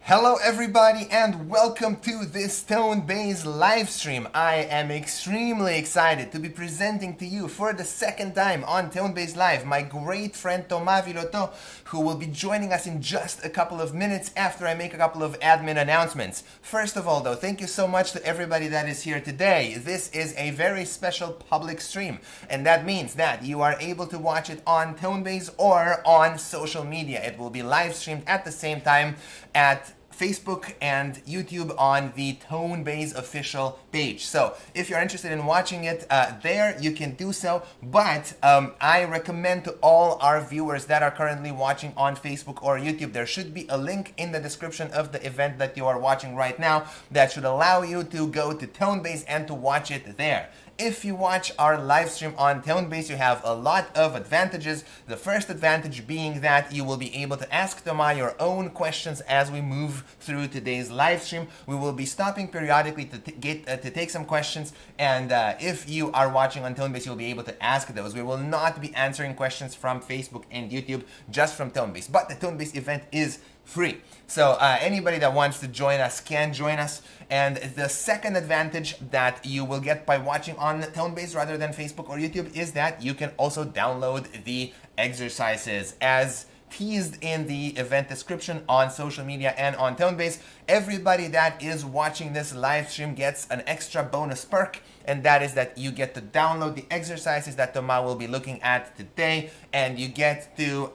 Hello everybody and welcome to this Tonebase live stream. I am extremely excited to be presenting to you for the second time on Tonebase Live my great friend Viloteau, who will be joining us in just a couple of minutes after I make a couple of admin announcements. First of all though, thank you so much to everybody that is here today. This is a very special public stream, and that means that you are able to watch it on Tonebase or on social media. It will be live streamed at the same time at Facebook and YouTube on the Tonebase official page. So if you're interested in watching it there, you can do so. But I recommend to all our viewers that are currently watching on Facebook or YouTube, there should be a link in the description of the event that you are watching right now that should allow you to go to Tonebase and to watch it there. If you watch our live stream on Tonebase, you have a lot of advantages. The first advantage being that you will be able to ask Toma your own questions as we move through today's live stream. We will be stopping periodically to take some questions, and if you are watching on Tonebase, you'll be able to ask those. We will not be answering questions from Facebook and YouTube, just from Tonebase. But the Tonebase event is free. So anybody that wants to join us can join us. And the second advantage that you will get by watching on Tonebase rather than Facebook or YouTube is that you can also download the exercises as teased in the event description on social media and on Tonebase. Everybody that is watching this live stream gets an extra bonus perk, and that is that you get to download the exercises that Toma will be looking at today, and you get to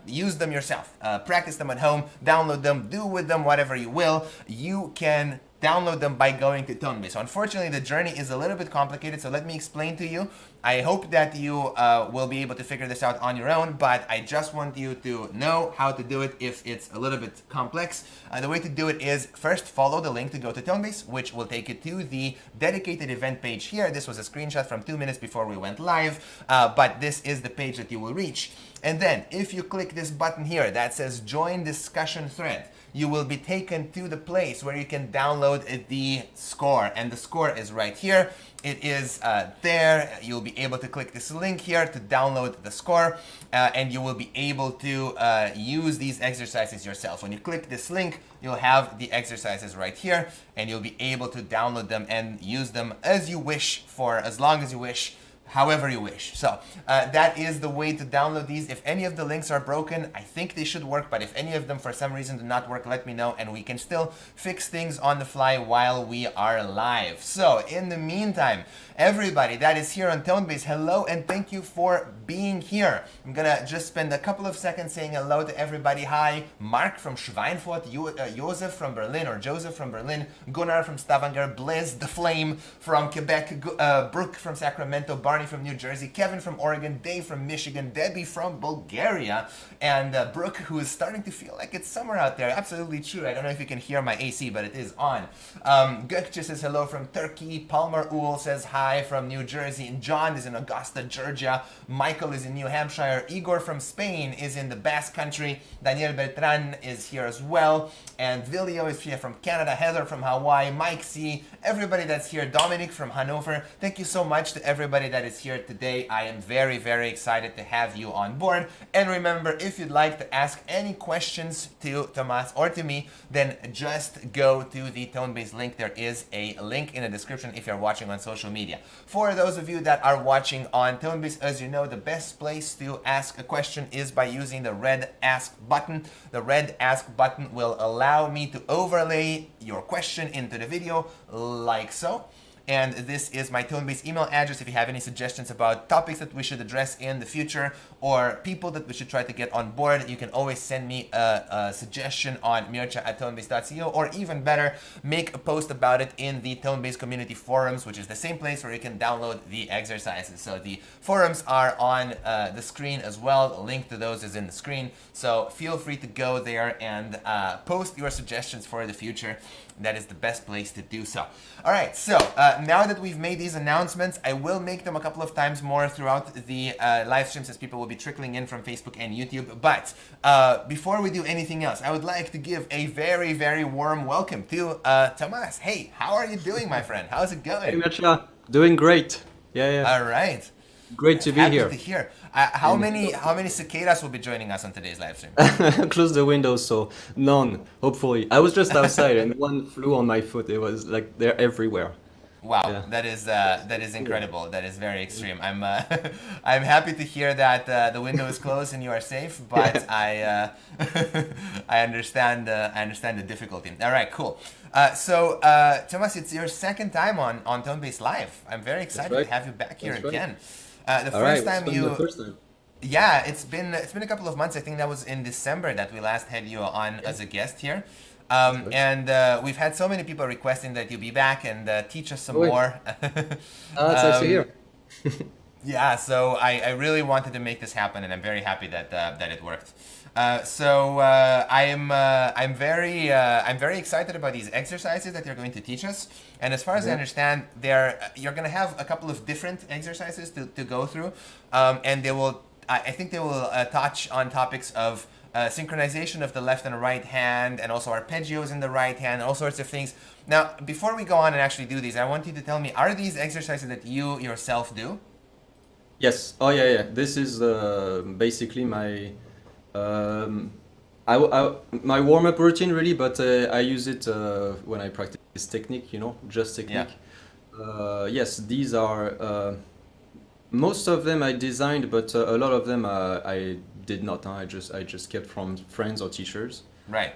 use them yourself. Practice them at home, download them, do with them whatever you will. You can download them by going to Tonebase. So unfortunately, the journey is a little bit complicated, so let me explain to you. I hope that you will be able to figure this out on your own, but I just want you to know how to do it if it's a little bit complex. The way to do it is first follow the link to go to Tonebase, which will take you to the dedicated event page here. This was a screenshot from 2 minutes before we went live, but this is the page that you will reach. And then if you click this button here that says join discussion thread, you will be taken to the place where you can download the score, and the score is right here. It is there. You'll be able to click this link here to download the score, and you will be able to use these exercises yourself. When you click this link, you'll have the exercises right here, and you'll be able to download them and use them as you wish for as long as you wish, however you wish. So that is the way to download these. If any of the links are broken, I think they should work, but if any of them for some reason do not work, let me know and we can still fix things on the fly while we are live. So in the meantime, everybody that is here on Tonebase, hello and thank you for being here. I'm gonna just spend a couple of seconds saying hello to everybody. Hi, Mark from Schweinfurt, Joseph from Berlin, or Joseph from Berlin, Gunnar from Stavanger, Blizz the Flame from Quebec, Brooke from Sacramento, Barney from New Jersey, Kevin from Oregon, Dave from Michigan, Debbie from Bulgaria, and Brooke, who is starting to feel like it's summer out there. Absolutely true. I don't know if you can hear my AC, but it is on. Gökçe says hello from Turkey. Palmer Uhl says hi from New Jersey. And John is in Augusta, Georgia. Michael is in New Hampshire. Igor from Spain is in the Basque Country. Daniel Beltran is here as well. And Vilio is here from Canada. Heather from Hawaii. Mike C. Everybody that's here. Dominic from Hanover. Thank you so much to everybody that is here today. I am very, very excited to have you on board. And remember, if you'd like to ask any questions to Tomas or to me, then just go to the Tonebase link. There is a link in the description if you're watching on social media. For those of you that are watching on Tonebase, as you know, the best place to ask a question is by using the red Ask button. The red Ask button will allow me to overlay your question into the video like so. And this is my Tonebase email address if you have any suggestions about topics that we should address in the future or people that we should try to get on board. You can always send me a suggestion on mircha@tonebase.co, or even better, make a post about it in the Tonebase community forums, which is the same place where you can download the exercises. So the forums are on the screen as well. The link to those is in the screen. So feel free to go there and post your suggestions for the future. That is the best place to do so. All right, so now that we've made these announcements, I will make them a couple of times more throughout the live streams as people will be trickling in from Facebook and YouTube. But before we do anything else, I would like to give a very, very warm welcome to Tomas. Hey, how are you doing, my friend? How's it going? Hey, Mircha. Doing great. Yeah. All right. Great to be Happy here. to hear. And How many cicadas will be joining us on today's live stream? close the window, so none, hopefully. I was just outside and one flew on my foot. It was like they're everywhere. Wow, Yeah. that is Cool. incredible. That is very extreme. I'm I'm happy to hear that the window is closed and you are safe, but Yeah, I understand the difficulty. All right, cool. Thomas, it's your second time on Tonebase Live. I'm very that's excited to right. have you back here That's right. again. The All right, first what's time been the you first time? Yeah, it's been a couple of months. I think that was in December that we last had you on Yeah, as a guest here, that's right. and we've had so many people requesting that you be back and teach us some Oh, wait. more. That's nice to hear. Yeah, so I really wanted to make this happen, and I'm very happy that that it worked. I'm very excited about these exercises that you're going to teach us. And as far as I Yeah. understand, you're going to have a couple of different exercises to go through, and I think they will touch on topics of synchronization of the left and right hand, and also arpeggios in the right hand, all sorts of things. Now, before we go on and actually do these, I want you to tell me: are these exercises that you yourself do? Yes. Oh, yeah, yeah. This is basically my um, my warm-up routine, really, but I use it when I practice technique, just Yeah. technique. Yes, these are most of them I designed, but a lot of them I did not. Huh? I just kept from friends or teachers. Right.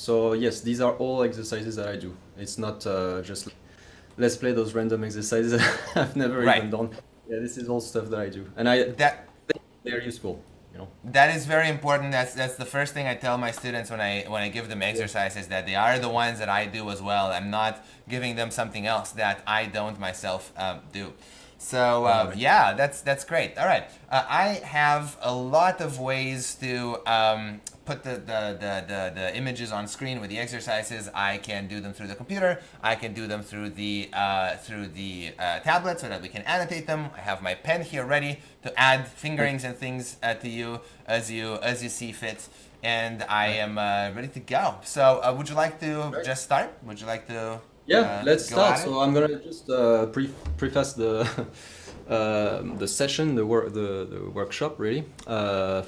So yes, these are all exercises that I do. It's not just like, let's play those random exercises I've never Right. even done. Yeah, this is all stuff that I do, and I That they're useful. You know. that is very important. That's the first thing I tell my students when I give them Yeah. exercises, that they are the ones that I do as well. I'm not giving them something else that I don't myself do. So Right. yeah, that's great. All right, I have a lot of ways to put the images on screen with the exercises. I can do them through the computer. I can do them through the tablet so that we can annotate them. I have my pen here ready to add Right. fingerings and things to you as you see fit. And I Right. am ready to go. So, would you like to Right. just start? Would you like to Yeah, let's go start. at it? So I'm gonna just preface the session, the workshop, really.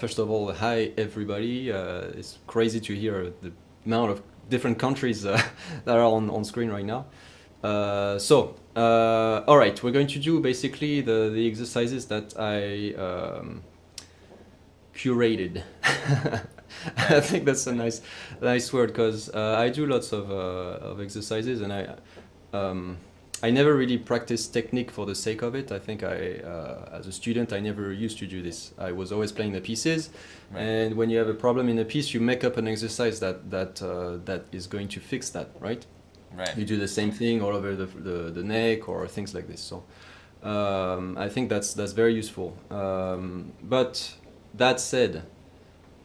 First of all, hi everybody. It's crazy to hear the amount of different countries that are on screen right now. All right, we're going to do basically the exercises that I curated. I Right. think that's a nice word, because I do lots of exercises, and I never really practiced technique for the sake of it. I think as a student, I never used to do this. I was always playing the pieces, Right. and when you have a problem in a piece, you make up an exercise that is going to fix that, right? Right. You do the same thing all over the neck or things like this. So I think that's very useful. But that said,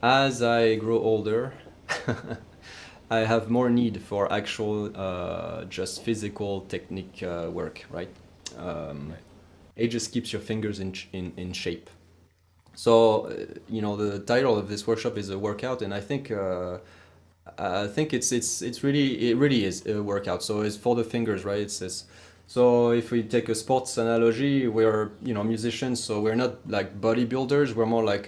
as I grow older, I have more need for actual, just physical technique work, right? Um, Right. it just keeps your fingers in shape. So, the title of this workshop is a workout, and I think it really is a workout. So it's for the fingers, right? So if we take a sports analogy, we're musicians, so we're not like bodybuilders. We're more like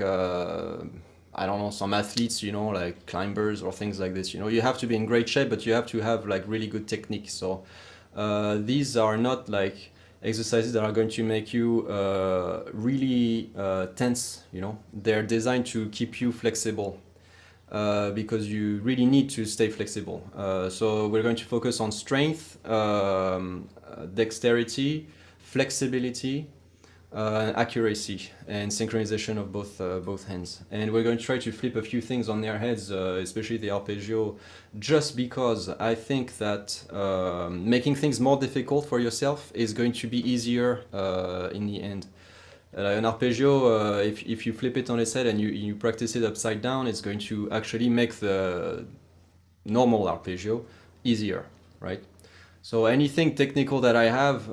I don't know, some athletes, like climbers or things like this. You have to be in great shape, but you have to have like really good technique. So these are not like exercises that are going to make you really tense. They're designed to keep you flexible, because you really need to stay flexible. So we're going to focus on strength, dexterity, flexibility, accuracy, and synchronization of both hands. And we're going to try to flip a few things on their heads, especially the arpeggio, just because I think that making things more difficult for yourself is going to be easier in the end. An arpeggio, if you flip it on its head and you practice it upside down, it's going to actually make the normal arpeggio easier, right? So anything technical that I have,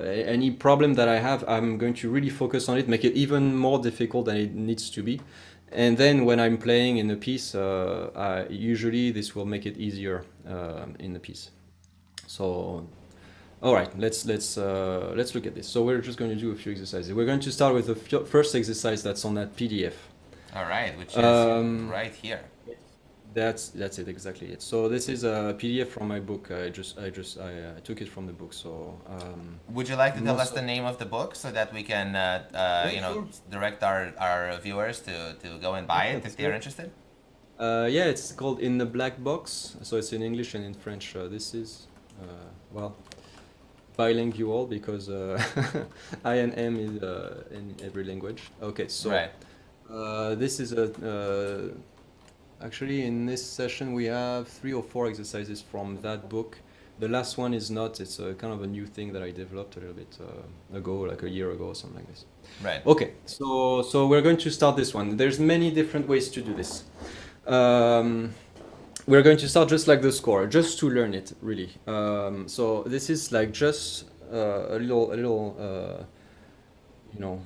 any problem that I have, I'm going to really focus on it, make it even more difficult than it needs to be. And then when I'm playing in the piece, usually this will make it easier in the piece. So All right, let's look at this. So we're just going to do a few exercises. We're going to start with the first exercise that's on that PDF. All right, which is right here. That's it, exactly it. So this is a PDF from my book. I took it from the book. So would you like to tell us the name of the book so that we can sure. direct our viewers to go and buy it if they're interested? Yeah, it's called In the Black Box. So it's in English and in French. This is well, bilingual because I and M is in every language. Okay, so Right. this is actually in this session we have 3 or 4 exercises from that book. The last one is not. It's a kind of a new thing that I developed a little bit ago, like a year ago or something like this. Right. Okay, so we're going to start this one. There's many different ways to do this. We're going to start just like the score, just to learn it, really. So this is like just a little, you know,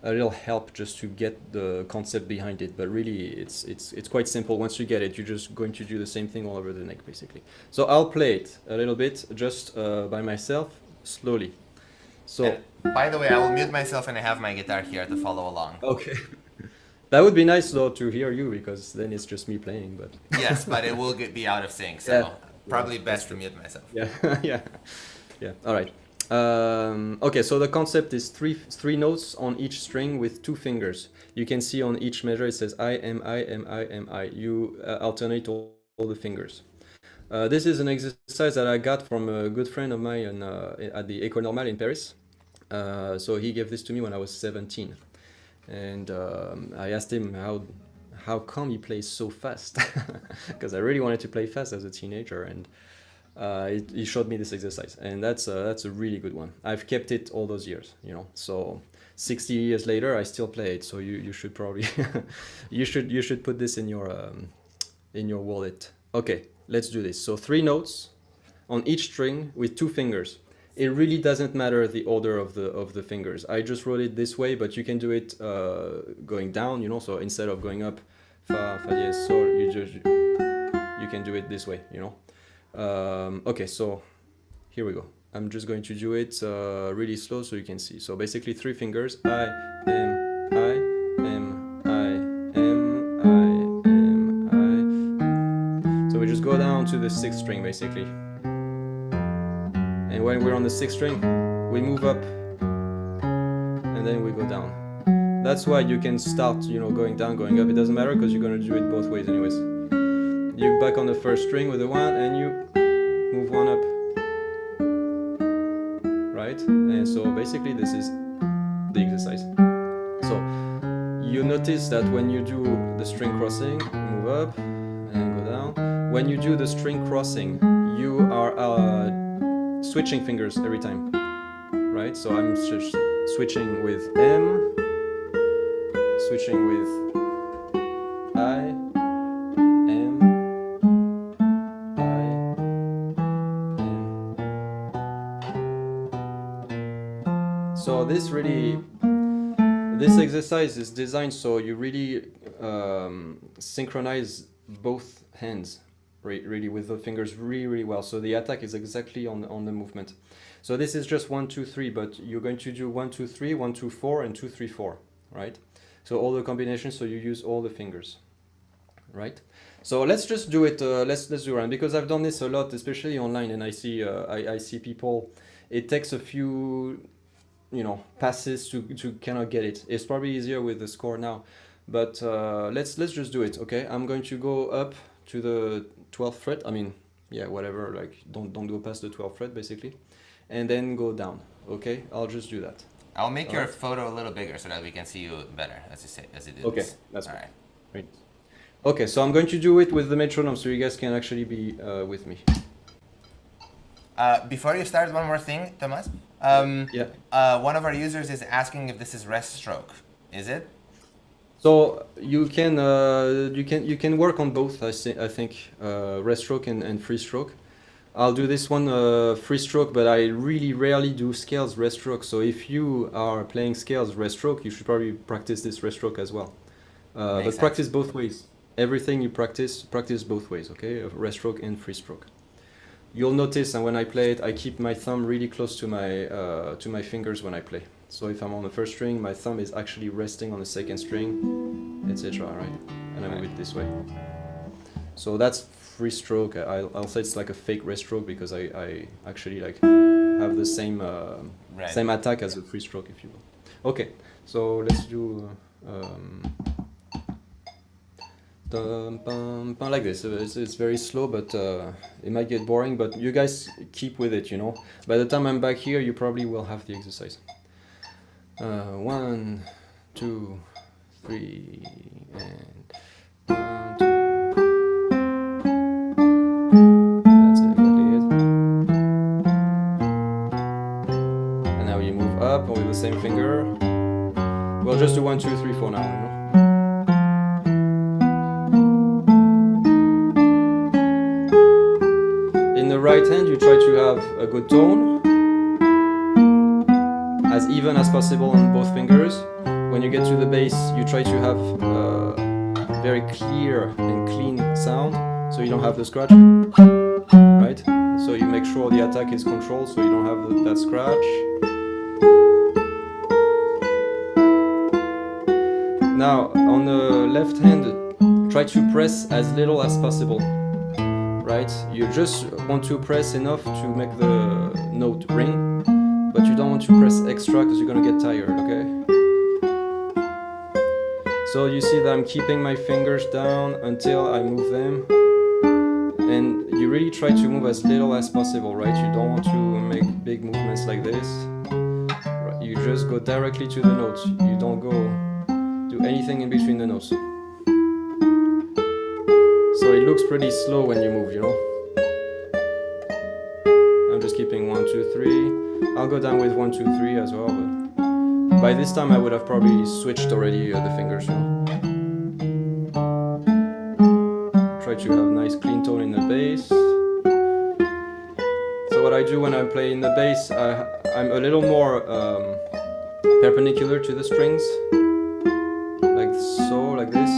a little help just to get the concept behind it. But really, it's quite simple. Once you get it, you're just going to do the same thing all over the neck, basically. So I'll play it a little bit just by myself, slowly. So. And by the way, I will mute myself and I have my guitar here to follow along. Okay. That would be nice though to hear you because then it's just me playing. But yes, but it will be out of sync, so yeah, probably yeah, best to mute myself. yeah, yeah. All right. Okay, so the concept is three notes on each string with 2 fingers. You can see on each measure it says I, M, I, M, I, M, I. You alternate all the fingers. This is an exercise that I got from a good friend of mine at the École Normale in Paris. So he gave this to me when I was 17. And I asked him how come he plays so fast, because I really wanted to play fast as a teenager, and he showed me this exercise, and that's a really good one. I've kept it all those years, so 60 years later I still play it. So you should probably you should put this in your wallet. Okay, let's do this. So 3 notes on each string with 2 fingers. It really doesn't matter the order of the fingers. I just wrote it this way, but you can do it going down, so instead of going up, fa, fa dièse, sol, you can do it this way, Okay, so here we go. I'm just going to do it really slow so you can see. So basically 3 fingers, I, M, I, M, I, M, I, M, I. So we just go down to the 6th string basically. And when we're on the 6th string, we move up and then we go down. That's why you can start, going down, going up. It doesn't matter because you're going to do it both ways anyways. You back on the 1st string with the 1 and you move 1 up. Right? And so basically this is the exercise. So you notice that when you do the string crossing, move up and go down. When you do the string crossing, you are switching fingers every time, right? So I'm just switching with M, switching with I, M, I, M. So this exercise is designed so you really synchronize both hands. Really with the fingers really well, so the attack is exactly on the movement. So this is just 1 2 3, but you're going to do 1 2 3, 1 2 4, and 2 3 4, right? So all the combinations, so you use all the fingers, right? So let's just do it. Let's do it, because I've done this a lot, especially online, and I see I see people. It takes a few passes to kind of get it. It's probably easier with the score now, but let's just do it. Okay, I'm going to go up to the 12th fret. I mean, yeah, whatever, like don't go past the 12th fret basically, and then go down. Okay, I'll just do that. I'll make your photo a little bigger so that we can see you better as you do Okay, this. that's all good. right. Great. Okay, so I'm going to do it with the metronome so you guys can actually be with me. Before you start, one more thing, Thomas. Yeah. One of our users is asking if this is rest stroke. Is it? So you can work on both. I think rest stroke and free stroke. I'll do this one free stroke, but I really rarely do scales rest stroke. So if you are playing scales rest stroke, you should probably practice this rest stroke as well. But practice both ways. Everything you practice both ways. Okay, rest stroke and free stroke. you'll notice, and when I play it, I keep my thumb really close to my fingers when I play. So if I'm on the first string, my thumb is actually resting on the second string, etc. Right? And I move it this way. So that's free stroke. I'll say it's like a fake rest stroke because I actually like have the same same attack as a free stroke, if you will. Okay, so let's do like this. It's very slow, but it might get boring. But you guys keep with it, you know. By the time I'm back here, you probably will have the exercise. 1, 2, 3, and 1, 2. That's exactly it. And now you move up with the same finger. We'll just do 1, 2, 3, 4 now. You know? In the right hand, you try to have a good tone, as even as possible on both fingers. When you get to the bass, you try to have very clear and clean sound, so you don't have the scratch, right? So you make sure the attack is controlled, so you don't have that scratch. Now, on the left hand, try to press as little as possible, right? You just want to press enough to make the note ring, but you don't want to press extra because you're gonna get tired, okay? So you see that I'm keeping my fingers down until I move them, and you really try to move as little as possible, right? You don't want to make big movements like this. You just go directly to the notes. You don't go do anything in between the notes. So it looks pretty slow when you move, you know? I'm just keeping 1, 2, 3. I'll go down with 1, 2, 3 as well, but by this time I would have probably switched already the fingers, you know? Try to have nice clean tone in the bass. So what I do when I'm playing the bass, I'm a little more perpendicular to the strings, like so, like this.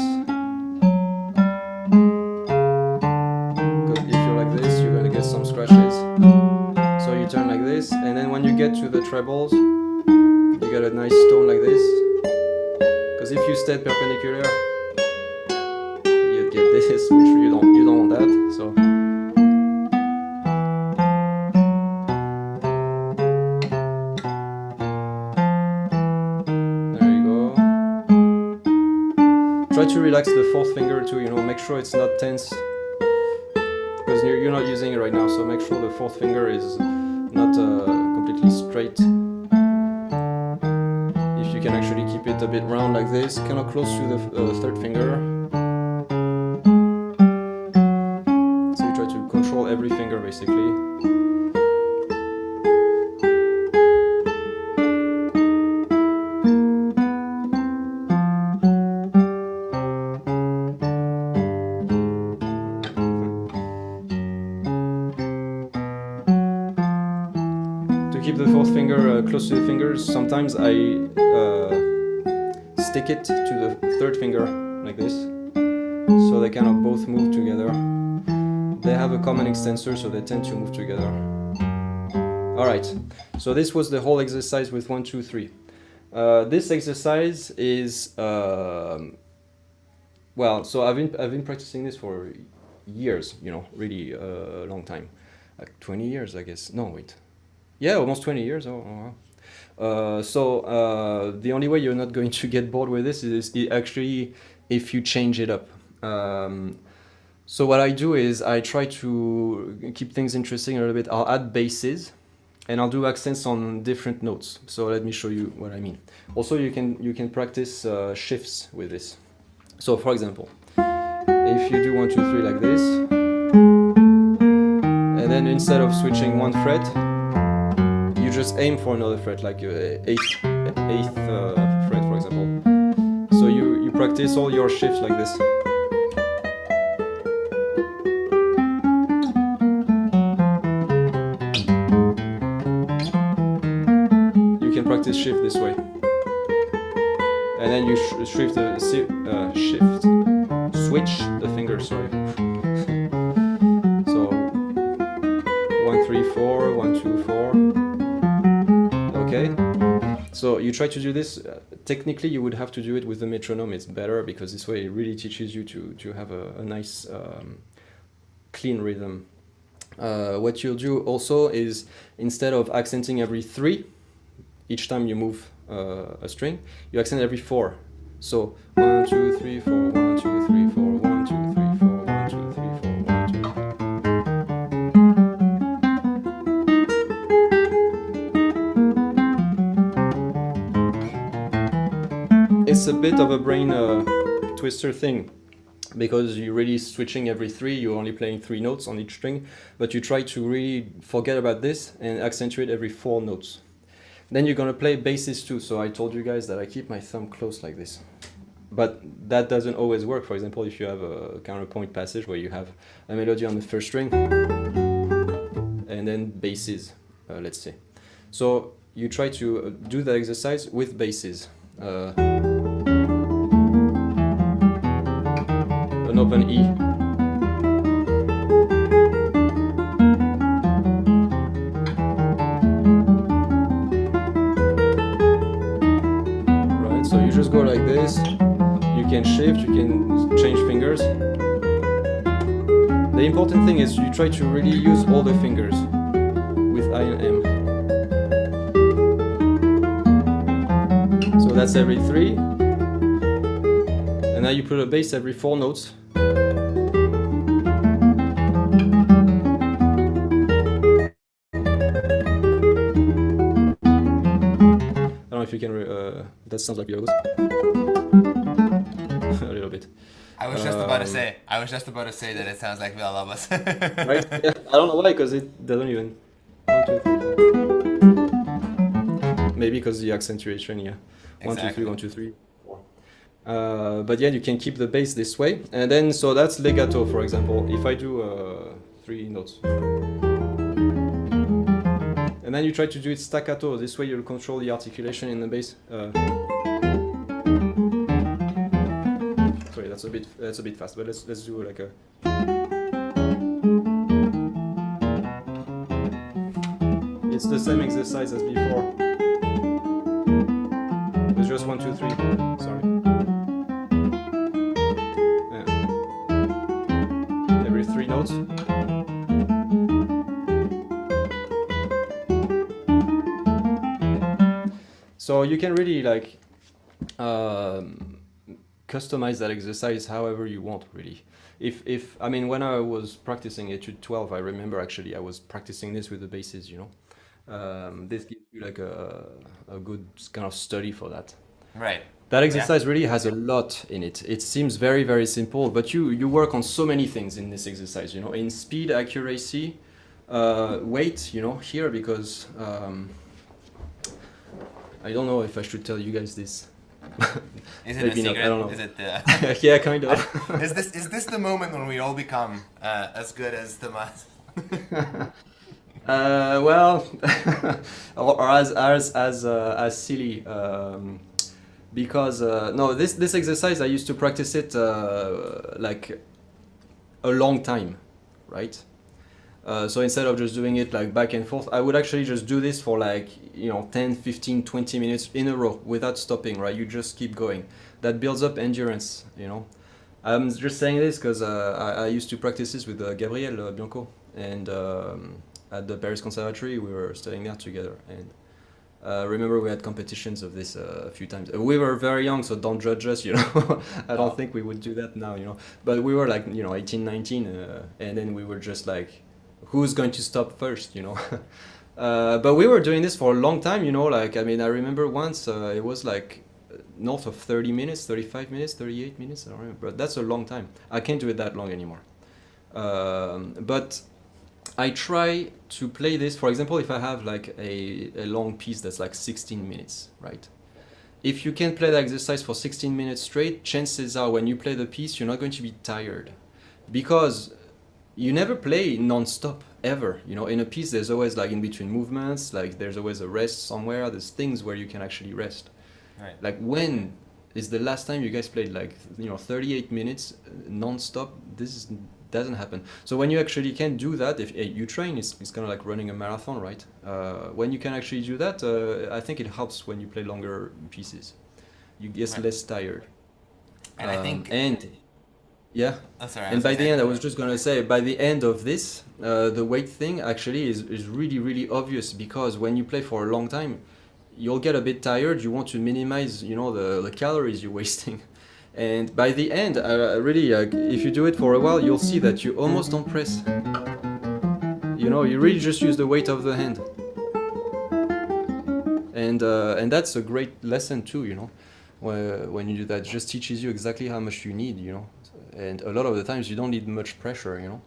Because if you're like this, you're gonna get some scratches. So you turn like this, and then when you get to the trebles, you get a nice tone like this. Because if you stay perpendicular, you get this, which you don't want that. So there you go. Try to relax the fourth finger too. You know, make sure it's not tense, because you're not using it right now. So make sure the fourth finger is not completely straight. If you can actually keep it a bit round like this, kind of close to the third finger. So you try to control every finger basically. Keep the fourth finger close to the fingers. Sometimes I stick it to the third finger like this, so they kind of both move together. They have a common extensor, so they tend to move together. Alright, so this was the whole exercise with 1, 2, 3. This exercise is well, so I've been practicing this for years, you know, really a long time, like 20 years, I guess. No, wait. Yeah, almost 20 years. Oh wow. So the only way you're not going to get bored with this is actually if you change it up. So what I do is I try to keep things interesting a little bit. I'll add basses, and I'll do accents on different notes. So let me show you what I mean. Also, you can practice shifts with this. So for example, if you do 1, 2, 3 like this, and then instead of switching one fret, you just aim for another fret, like eighth fret, for example. So you practice all your shifts like this. You can practice shift this way, and then you switch the finger. Sorry. So 4, 1, 2, 4. Okay. So you try to do this. Technically, you would have to do it with the metronome. It's better because this way it really teaches you to have a nice clean rhythm. What you'll do also is, instead of accenting every 3 each time you move a string, you accent every 4. So 1, 2, 3, 4, 1, 2, 3, 4, 1, 2, 3, 4, 1, 2, 3, 4, 1, 2. It's a bit of a brain twister thing, because you're really switching every 3, you're only playing 3 notes on each string, but you try to really forget about this and accentuate every 4 notes. Then you're gonna play basses too, so I told you guys that I keep my thumb close like this. But that doesn't always work. For example, if you have a counterpoint passage where you have a melody on the first string, and then basses, let's say. So you try to do that exercise with basses. An open E. Right, so you just go like this. You can shift, you can change fingers. The important thing is you try to really use all the fingers with I and M. So that's every 3. And now you put a bass every 4 notes. I don't know if you can, that sounds like yours. A little bit. I was just about to say that it sounds like Villalobos. Right? Yeah, I don't know why, because it doesn't even. 1, 2, 3. Maybe because the accentuation, yeah. 1, 2, 3, 1, 2, 3, 4. But yeah, you can keep the bass this way, and then so that's legato, for example. If I do 3 notes, and then you try to do it staccato. This way, you'll control the articulation in the bass. Sorry, that's a bit fast, but let's do like a. It's the same exercise as before. It's just 1, 2, 3. Sorry. Yeah. Every 3 notes. So you can really like customize that exercise however you want, really. If I mean, when I was practicing Etude 12, I remember actually I was practicing this with the basses, you know. This gives you like a good kind of study for that. Right. That exercise really has a lot in it. It seems very, very simple, but you work on so many things in this exercise, you know, in speed, accuracy, weight, you know, here, because I don't know if I should tell you guys this. Is it a secret? I don't know. Is it yeah, kind of. is this the moment when we all become as good as Tomas? Well, or as silly, because no, this exercise I used to practice it like a long time, right? So instead of just doing it like back and forth, I would actually just do this for like, you know, 10, 15, 20 minutes in a row without stopping, right? You just keep going. That builds up endurance, you know. I'm just saying this because I used to practice this with Gabriel Bianco, and at the Paris Conservatory we were studying there together, and remember we had competitions of this a few times. We were very young, so don't judge us, you know. I don't think we would do that now, you know. But we were like, you know, 18, 19, and then we were just like, who's going to stop first, you know? But we were doing this for a long time, you know, like, I mean, I remember once it was like north of 30 minutes, 35 minutes, 38 minutes, I don't remember, but that's a long time. I can't do it that long anymore. But I try to play this, for example, if I have like a long piece that's like 16 minutes, right? If you can play the exercise for 16 minutes straight, chances are when you play the piece, you're not going to be tired, because you never play non-stop ever, you know. In a piece there's always like in between movements, like there's always a rest somewhere, there's things where you can actually rest. Right. Like, when is the last time you guys played like, you know, 38 minutes non-stop? This doesn't happen. So when you actually can do that, if you train, it's kind of like running a marathon, right? When you can actually do that, I think it helps when you play longer pieces. You get less tired. And I think. And yeah. Oh, sorry. And by the end, I was just gonna say, by the end of this, the weight thing actually is really, really obvious, because when you play for a long time, you'll get a bit tired. You want to minimize, you know, the calories you're wasting. And by the end, really, if you do it for a while, you'll see that you almost don't press. You know, you really just use the weight of the hand. And that's a great lesson too, you know, when you do that. It just teaches you exactly how much you need, you know. And a lot of the times you don't need much pressure, you know.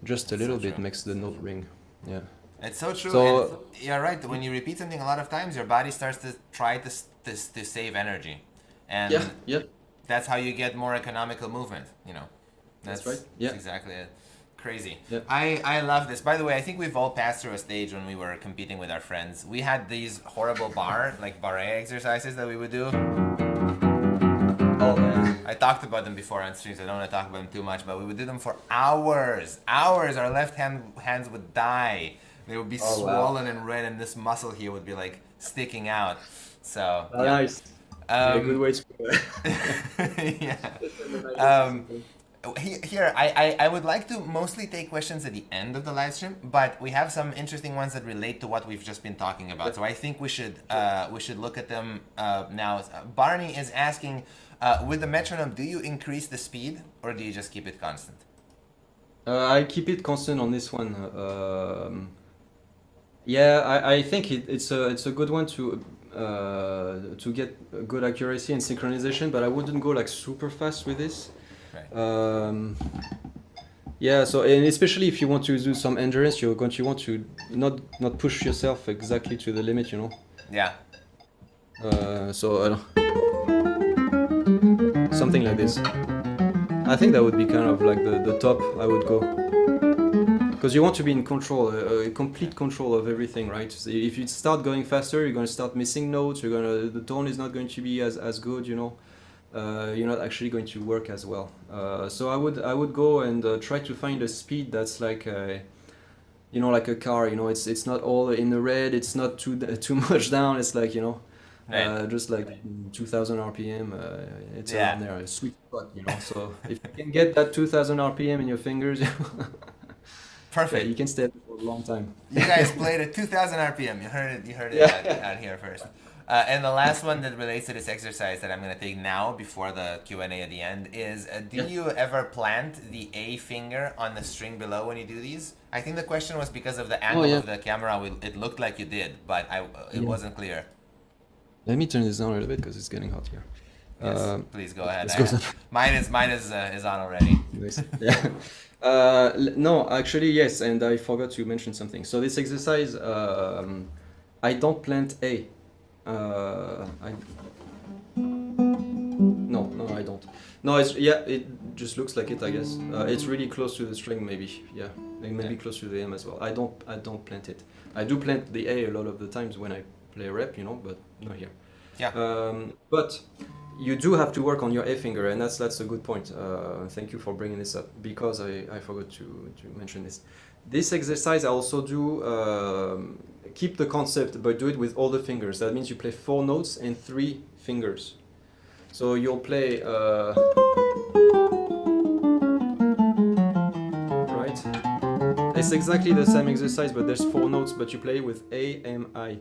Just a little bit makes the note ring. Yeah. It's so true. So, and you're right. When you repeat something a lot of times, your body starts to try to save energy. And yeah. that's how you get more economical movement, you know. That's right. Yeah. That's exactly it. Crazy. Yeah. I love this. By the way, I think we've all passed through a stage when we were competing with our friends. We had these horrible barre exercises that we would do. Oh man. I talked about them before on streams. I don't want to talk about them too much, but we would do them for hours. Hours. Our hands would die. They would be swollen and red, and this muscle here would be like sticking out. So Nice. A good way to do it. Yeah. Here, I would like to mostly take questions at the end of the live stream, but we have some interesting ones that relate to what we've just been talking about. So I think we should look at them now. Barney is asking, with the metronome, do you increase the speed or do you just keep it constant? I keep it constant on this one. Yeah, I think it's a good one to get a good accuracy and synchronization, but I wouldn't go like super fast with this. Right. Yeah, so, and especially if you want to do some endurance, you want to not push yourself exactly to the limit, you know. Yeah. So something like this. I think that would be kind of like the top I would go. Because you want to be in control, complete control of everything, right? So if you start going faster, you're going to start missing notes. The tone is not going to be as good, you know. You're not actually going to work as well. So I would go and try to find a speed that's like you know, like a car. You know, it's not all in the red. It's not too much down. It's like, you know, just like 2,000 RPM. It's around there, a sweet spot. You know, so if you can get that 2,000 RPM in your fingers. Perfect. Yeah, you can stay for a long time. You guys played at 2,000 RPM. You heard it out here first. And the last one that relates to this exercise that I'm going to take now before the Q&A at the end is, do you ever plant the A finger on the string below when you do these? I think the question was because of the angle of the camera. It looked like you did, but it wasn't clear. Let me turn this down a little bit because it's getting hot here. Yes, please go ahead. Mine is on already. Yeah. No, actually, yes, and I forgot to mention something. So this exercise, I don't plant A. No, I don't. No, it just looks like it, I guess. It's really close to the string, maybe. Yeah, maybe close to the M as well. I don't plant it. I do plant the A a lot of the times when I play rep, you know, but not here. Yeah. But you do have to work on your A finger, and that's a good point. Thank you for bringing this up, because I forgot to mention this. This exercise I also do keep the concept, but do it with all the fingers. That means you play 4 notes and 3 fingers. So you'll play right. It's exactly the same exercise, but there's 4 notes, but you play with A, M, I.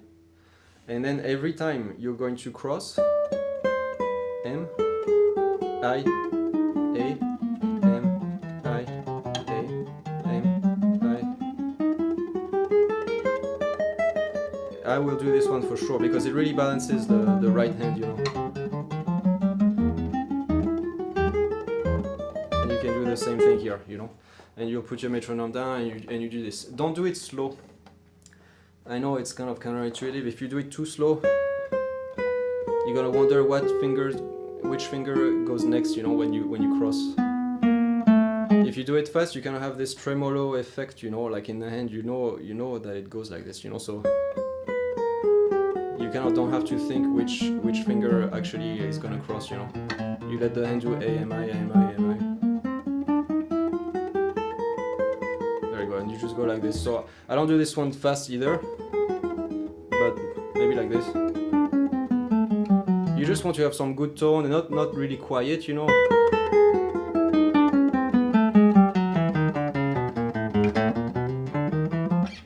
And then every time you're going to cross M, I, A, M, I, A, M, I will do this one for sure, because it really balances the right hand, you know. And you can do the same thing here, you know. And you'll put your metronome down and you do this. Don't do it slow. I know it's kind of counterintuitive. If you do it too slow, you're gonna wonder which finger goes next, you know, when you cross. If you do it fast, you kind of have this tremolo effect, you know, like in the hand, you know that it goes like this, you know, so you kind of don't have to think which finger actually is gonna cross, you know. You let the hand do A, M, I, A, M, I, A, M, I. just go like this. So I don't do this one fast either, but maybe like this. You just want to have some good tone and not really quiet, you know.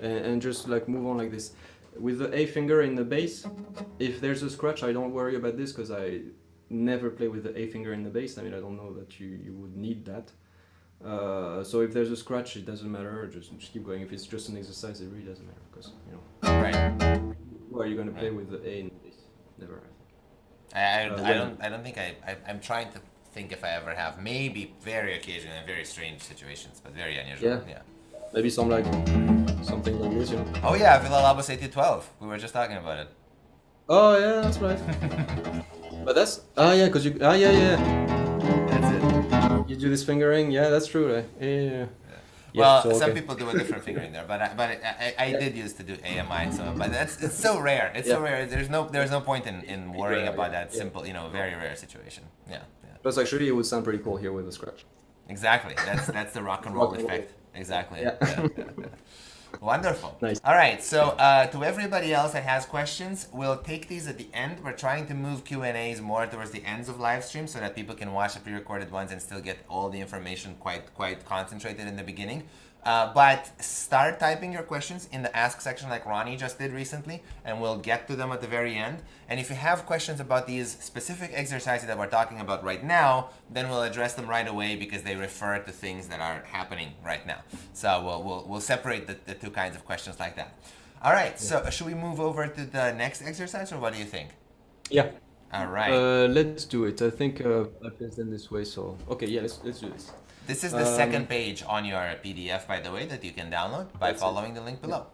And just like move on like this. With the A finger in the bass, if there's a scratch, I don't worry about this because I never play with the A finger in the bass. I mean, I don't know that you would need that. So if there's a scratch, it doesn't matter. Just keep going. If it's just an exercise, it really doesn't matter because, you know. Right. Who are you going to play with the A in the bass? Never, I don't think I'm trying to think if I ever have. Maybe very occasionally in very strange situations, but very unusual. Yeah. Maybe something like this, you know. Oh yeah, Viloteau 8012. We were just talking about it. Oh yeah, that's right. But that's yeah, cause you yeah. That's it. You do this fingering, yeah, that's true. Right? Yeah. Well, so, okay. some people do a different fingering there, but I did used to do AMI, so but it's so rare. It's so rare. There's no point in worrying about that simple, you know, very rare situation. Yeah. Plus, actually, it would sound pretty cool here with a scratch. Exactly. That's the rock and roll effect. Exactly. Yeah. Wonderful. Nice. All right. So to everybody else that has questions, we'll take these at the end. We're trying to move Q&As more towards the ends of live stream so that people can watch the pre-recorded ones and still get all the information quite concentrated in the beginning. But start typing your questions in the ask section like Ronnie just did recently, and we'll get to them at the very end. And if you have questions about these specific exercises that we're talking about right now, then we'll address them right away because they refer to things that are happening right now. So we'll separate the two kinds of questions like that. All right, so should we move over to the next exercise, or what do you think? Yeah. All right. Let's do it. I think I placed them this way, so okay, yeah, let's do this. This is the second page on your PDF, by the way, that you can download by following the link below.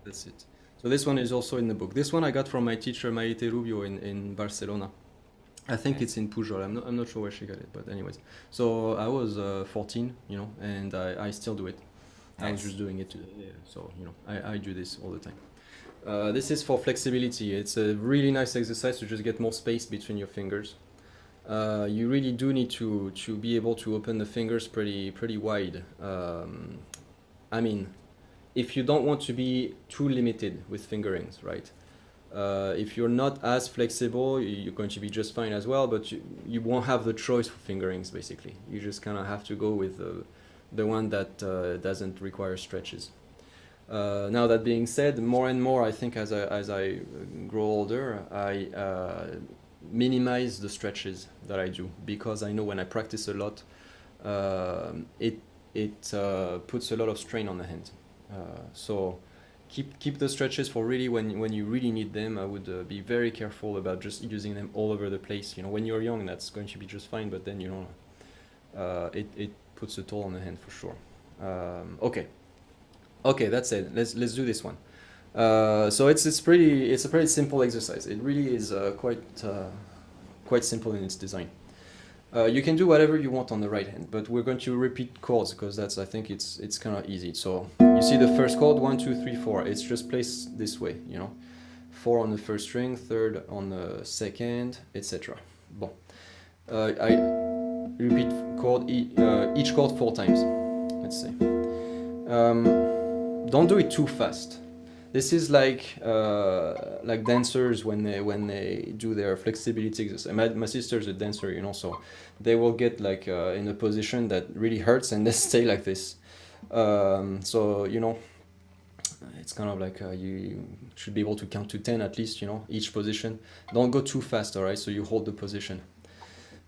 That's it. So this one is also in the book. This one I got from my teacher, Maite Rubio, in Barcelona. I think it's in Pujol. I'm not sure where she got it, but anyways. So I was 14, you know, and I still do it. Nice. I was just doing it today, so you know, I do this all the time. This is for flexibility. It's a really nice exercise to just get more space between your fingers. You really do need to be able to open the fingers pretty wide. I mean, if you don't want to be too limited with fingerings, right? If you're not as flexible, you're going to be just fine as well, but you won't have the choice for fingerings, basically. You just kind of have to go with the one that doesn't require stretches. Now that being said, more and more, I think as I grow older, I minimize the stretches that I do, because I know when I practice a lot, it puts a lot of strain on the hand. So keep the stretches for really when you really need them. I would be very careful about just using them all over the place. You know, when you're young, that's going to be just fine, but then, you know, it puts a toll on the hand for sure. Okay, that's it. Let's do this one. So it's a pretty simple exercise. It really is quite simple in its design. You can do whatever you want on the right hand, but we're going to repeat chords because I think it's kind of easy. So you see the first chord, 1, 2, 3, 4. It's just placed this way, you know, 4 on the first string, 3rd on the 2nd, etc. Bon. I repeat each chord 4 times. Let's say. Don't do it too fast. This is like dancers when they do their flexibility exercise. My sister's a dancer, you know, so they will get like in a position that really hurts and they stay like this. So, you know, it's kind of like you should be able to count to 10 at least, you know, each position. Don't go too fast, all right? So you hold the position.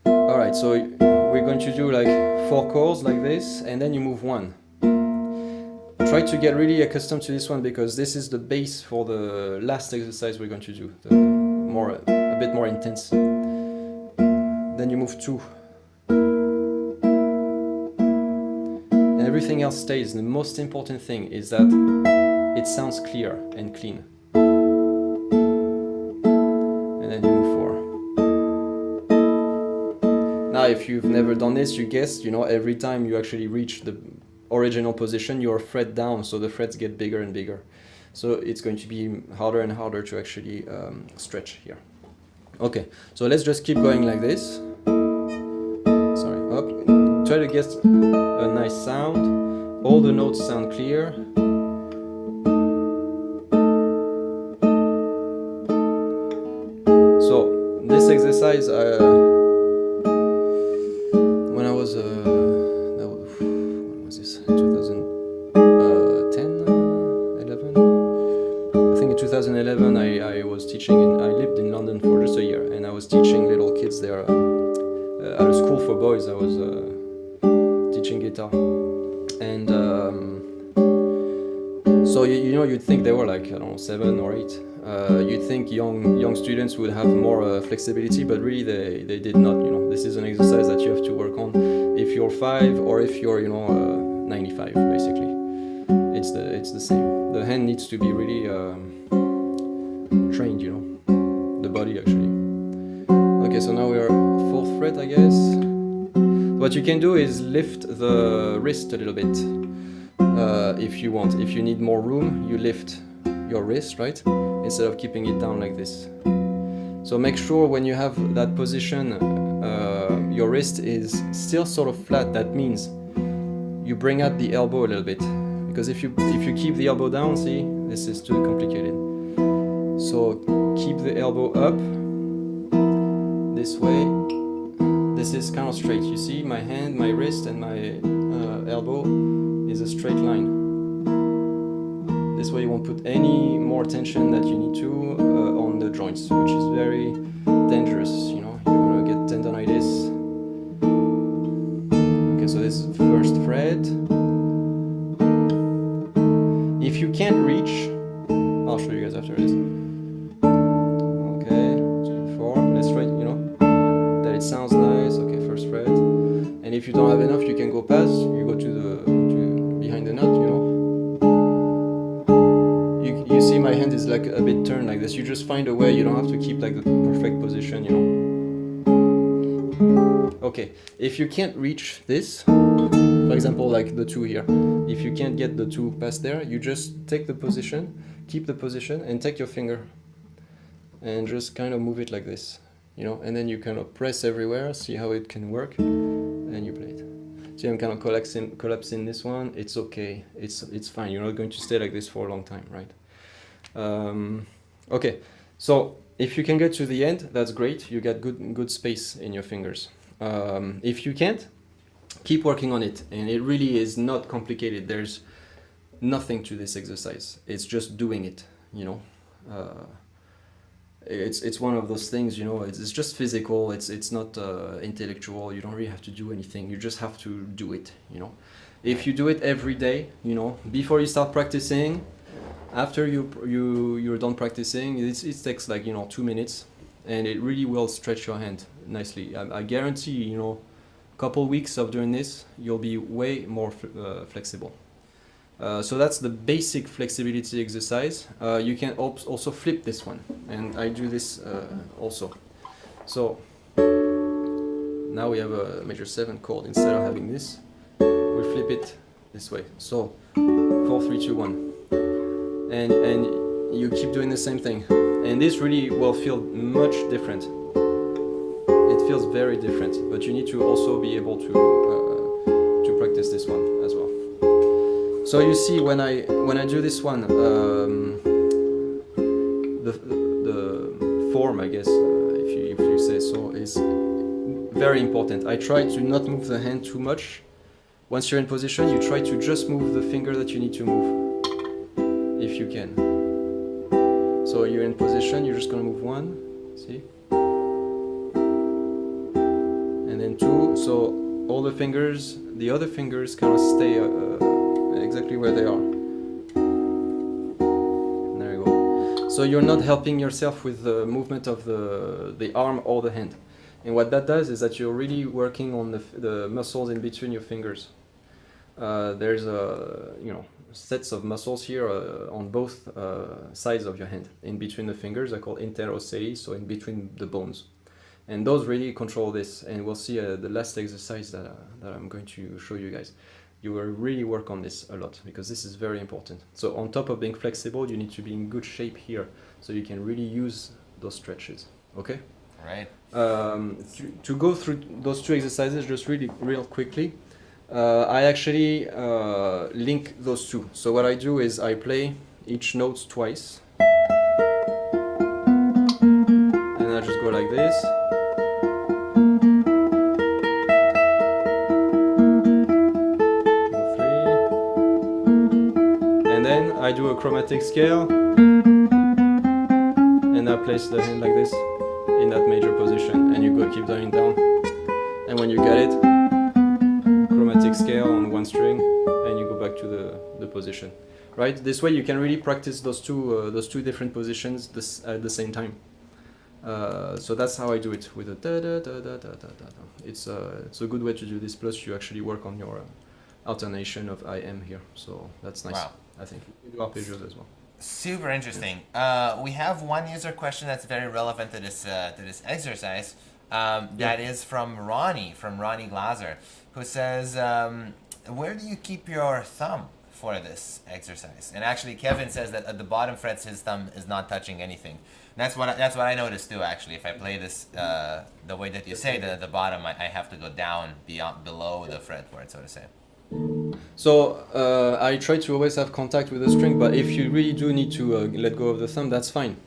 All right, so we're going to do like 4 chords like this, and then you move 1. Try to get really accustomed to this one because this is the base for the last exercise we're going to do, a bit more intense. Then you move 2. And everything else stays. The most important thing is that it sounds clear and clean. And then you move 4. Now, if you've never done this, you guessed, you know, every time you actually reach the original position, you're fret down, so the frets get bigger and bigger. So it's going to be harder and harder to actually stretch here. Okay, so let's just keep going like this. Sorry, up. Try to get a nice sound, all the notes sound clear. So this exercise, when I was, when was this? 2010, 11? I think in 2011 I was teaching, I lived in London for just a year, and I was teaching little kids there at a school for boys. I was teaching guitar, and so you know, you'd think they were like, I don't know, 7 or 8. You'd think young students would have more flexibility, but really they did not. You know, this is an exercise that you have to work on if you're 5 or if you're 95. Basically, it's the same. The hand needs to be really trained. You know, the body actually. Okay, so now we are 4th fret, I guess. What you can do is lift the wrist a little bit if you want. If you need more room, you lift your wrist, right? Instead of keeping it down like this. So make sure when you have that position, your wrist is still sort of flat. That means you bring out the elbow a little bit. Because if you keep the elbow down, see, this is too complicated. So keep the elbow up this way. This is kind of straight. You see, my hand, my wrist, and my elbow is a straight line. This way you won't put any more tension that you need to on the joints, which is very dangerous. You know, you're gonna get tendonitis. Okay, so this is 1st fret. If you can't reach, I'll show you guys after this. Okay, 2, 4. Let's try, that it sounds nice. Okay, 1st fret. And if you don't have enough, you can go past. You go to behind the nut. You see, my hand is like a bit turned like this. You just find a way. You don't have to keep like the perfect position. Okay, if you can't reach this, for example, like the 2 here. If you can't get the 2 past there, you just take the position, keep the position, and take your finger and just kind of move it like this, and then you kind of press everywhere, see how it can work, and you play it. See, I'm kind of collapsing this one. It's okay, it's fine. You're not going to stay like this for a long time, right? Okay, so if you can get to the end, that's great. You get good space in your fingers. If you can't, keep working on it, and it really is not complicated. There's nothing to this exercise. It's just doing it. It's one of those things. It's just physical. It's not intellectual. You don't really have to do anything. You just have to do it. If you do it every day, before you start practicing, after you're done practicing, it takes like 2 minutes, and it really will stretch your hand nicely. I guarantee couple weeks of doing this, you'll be way more flexible. So that's the basic flexibility exercise. You can also flip this one, and I do this also. So now we have a major 7 chord. Instead of having this, we flip it this way. So 4, 3, 2, 1, and you keep doing the same thing, and this really will feel much different. It feels very different, but you need to also be able to practice this one as well. So you see, when I do this one, the form, I guess, if you say so, is very important. I try to not move the hand too much. Once you're in position, you try to just move the finger that you need to move, if you can. So you're in position, you're just gonna move 1, see? And then 2, so all the fingers, the other fingers kind of stay exactly where they are. There you go. So you're not helping yourself with the movement of the arm or the hand. And what that does is that you're really working on the muscles in between your fingers. There's sets of muscles here on both sides of your hand. In between the fingers, I call interossei, so in between the bones. And those really control this, and we'll see the last exercise that I'm going to show you guys. You will really work on this a lot, because this is very important. So on top of being flexible, you need to be in good shape here, so you can really use those stretches, okay? Right. To go through those 2 exercises just real quickly, I actually link those two. So what I do is I play each note twice, and I just go like this. I do a chromatic scale, and I place the hand like this in that major position, and you go keep going down. And when you get it, chromatic scale on one string, and you go back to the position. Right? This way you can really practice those two different positions at the same time. So that's how I do it with a da da da da da da da. It's a good way to do this. Plus you actually work on your alternation of IM here, so that's nice. Wow. I think you do arpeggios as well. Super interesting. We have one user question that's very relevant to this exercise. That is from Ronnie Glaser, who says, "Where do you keep your thumb for this exercise?" And actually, Kevin says that at the bottom frets his thumb is not touching anything. That's what I noticed too. Actually, if I play this the way that you say, the bottom, I have to go down below the fretboard, so to say. So I try to always have contact with the string, but if you really do need to let go of the thumb, that's fine.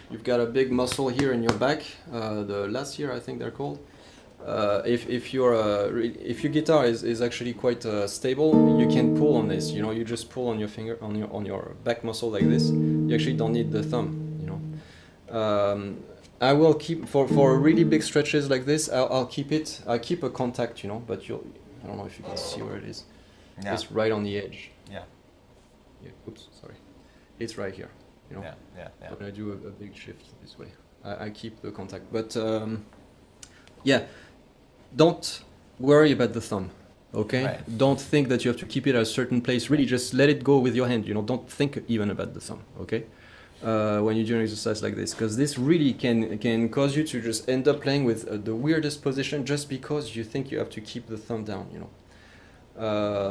You've got a big muscle here in your back, the latissiere, I think they're called. If your guitar is actually quite stable, you can pull on this. You know, you just pull on your finger on your back muscle like this. You actually don't need the thumb. You know, I will keep for really big stretches like this. I'll keep it. I keep a contact. You know, but I don't know if you can see where it is. Yeah. It's right on the edge. Yeah. Yeah. Oops, sorry. It's right here. You know. Yeah. When I do a big shift this way, I keep the contact. But yeah, don't worry about the thumb. Okay. Right. Don't think that you have to keep it at a certain place. Really, just let it go with your hand. You know, don't think even about the thumb. Okay. When you do an exercise like this, because this really can cause you to just end up playing with the weirdest position just because you think you have to keep the thumb down, you know.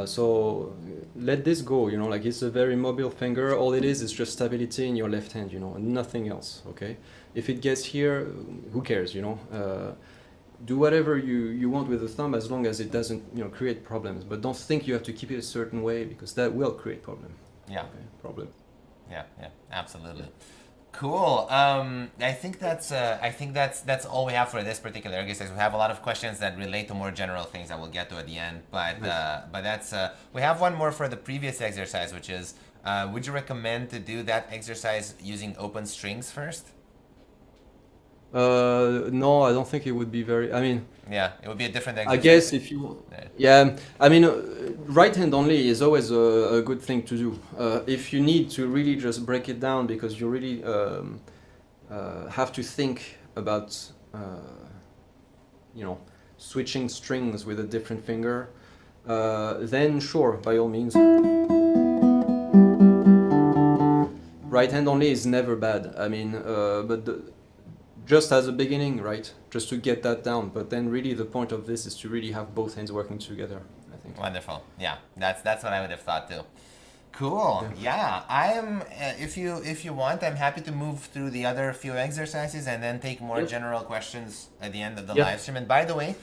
So let this go, you know, like it's a very mobile finger. All it is just stability in your left hand, you know, and nothing else, okay? If it gets here, who cares, you know? Do whatever you want with the thumb as long as it doesn't, you know, create problems. But don't think you have to keep it a certain way because that will create problem. Yeah. Okay? Problem. Yeah, absolutely. Cool. I think that's all we have for this particular exercise. We have a lot of questions that relate to more general things that we'll get to at the end. But that's we have one more for the previous exercise, which is would you recommend to do that exercise using open strings first? No, I don't think it would be very. I mean, yeah, it would be a different exercise. I guess if you, yeah, I mean, right hand only is always a good thing to do. If you need to really just break it down because you really have to think about, you know, switching strings with a different finger, then sure, by all means. Right hand only is never bad. I mean, just as a beginning, right? Just to get that down. But then really the point of this is to really have both hands working together, I think. Wonderful. Yeah, that's what I would have thought too. Cool. Yeah, I am. If you want, I'm happy to move through the other few exercises and then take more general questions at the end of the live stream. And by the way,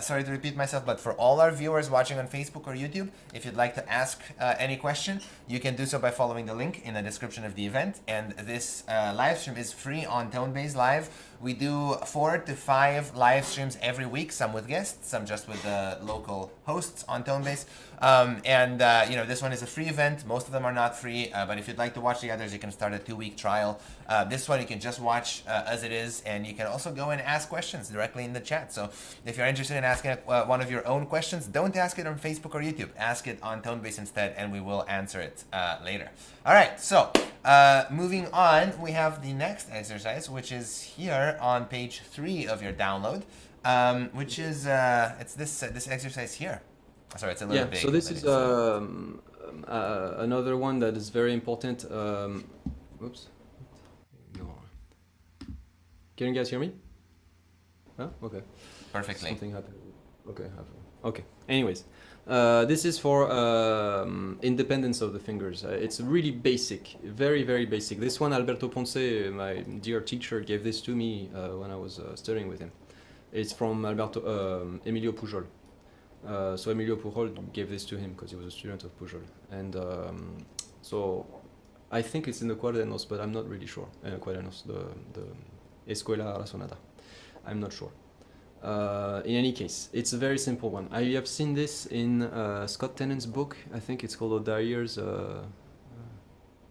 sorry to repeat myself, but for all our viewers watching on Facebook or YouTube, if you'd like to ask any question, you can do so by following the link in the description of the event. And this live stream is free on Tonebase Live. We do 4 to 5 live streams every week, some with guests, some just with the local hosts on Tonebase. You know, this one is a free event. Most of them are not free, but if you'd like to watch the others, you can start a 2-week trial. This one you can just watch as it is, and you can also go and ask questions directly in the chat. So if you're interested in asking one of your own questions, don't ask it on Facebook or YouTube. Ask it on Tonebase instead, and we will answer it later. All right, so moving on, we have the next exercise, which is here on page 3 of your download, which is it's this exercise here. Sorry, it's a little big. So this is another one that is very important. Oops. No. Can you guys hear me? Huh? Okay. Perfectly. Something happened. Okay. Okay. Anyways, this is for independence of the fingers. It's really basic, very, very basic. This one, Alberto Ponce, my dear teacher, gave this to me when I was studying with him. It's from Emilio Pujol. So Emilio Pujol gave this to him because he was a student of Pujol. And so I think it's in the Cuadernos, but I'm not really sure. Cuadernos, the Escuela Razonada. I'm not sure. In any case, it's a very simple one. I have seen this in Scott Tennant's book. I think it's called O'Dyer's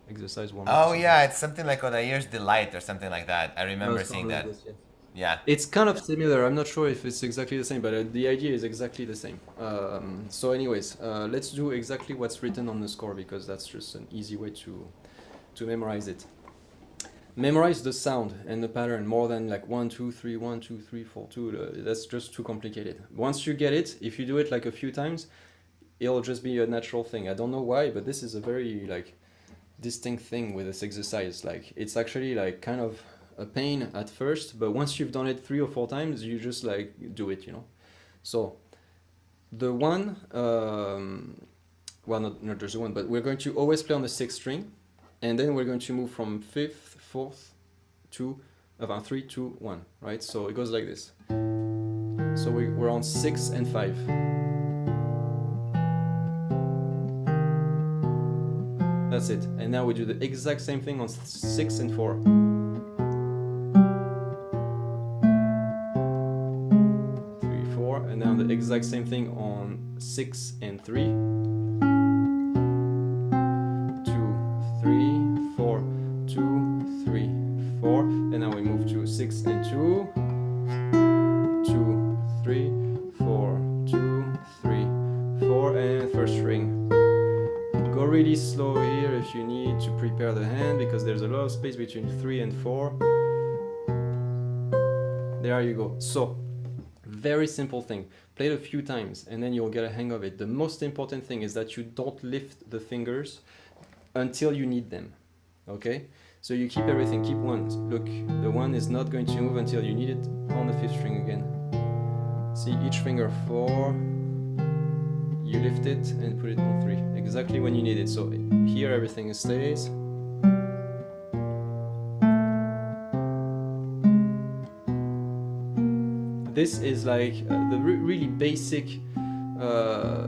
exercise one. Oh yeah, it's something like Odair's Delight or something like that. I remember seeing that. This, yes. Yeah. It's kind of similar. I'm not sure if it's exactly the same, but the idea is exactly the same. So anyways, let's do exactly what's written on the score because that's just an easy way to memorize it. Memorize the sound and the pattern more than like 1, 2, 3, 1, 2, 3, 4, 2. That's just too complicated. Once you get it, if you do it like a few times, it'll just be a natural thing. I don't know why, but this is a very like distinct thing with this exercise. Like it's actually like kind of a pain at first, but once you've done it 3 or 4 times, you just like do it, you know. So the one, well, not just the one, but we're going to always play on the 6th string, and then we're going to move from 5th, 4th to about 3, 2, 1, right? So it goes like this. So we're on 6 and 5. That's it. And now we do the exact same thing on 6 and 4. 3, 4, and now the exact same thing on 6 and 3. 2, 3, 4, 2, 3, 4, and now we move to 6 and 2. 2, 3, 4, 2, 3, 4, and first string. Go really slow here if you need to prepare the hand because there's a lot of space between 3 and 4. There you go. So, very simple thing. Play it a few times and then you'll get a hang of it. The most important thing is that you don't lift the fingers until you need them. Okay? So you keep everything. Keep one. Look, the one is not going to move until you need it on the 5th string again. See, each finger 4. You lift it and put it on 3, exactly when you need it. So here everything stays. This is like the really basic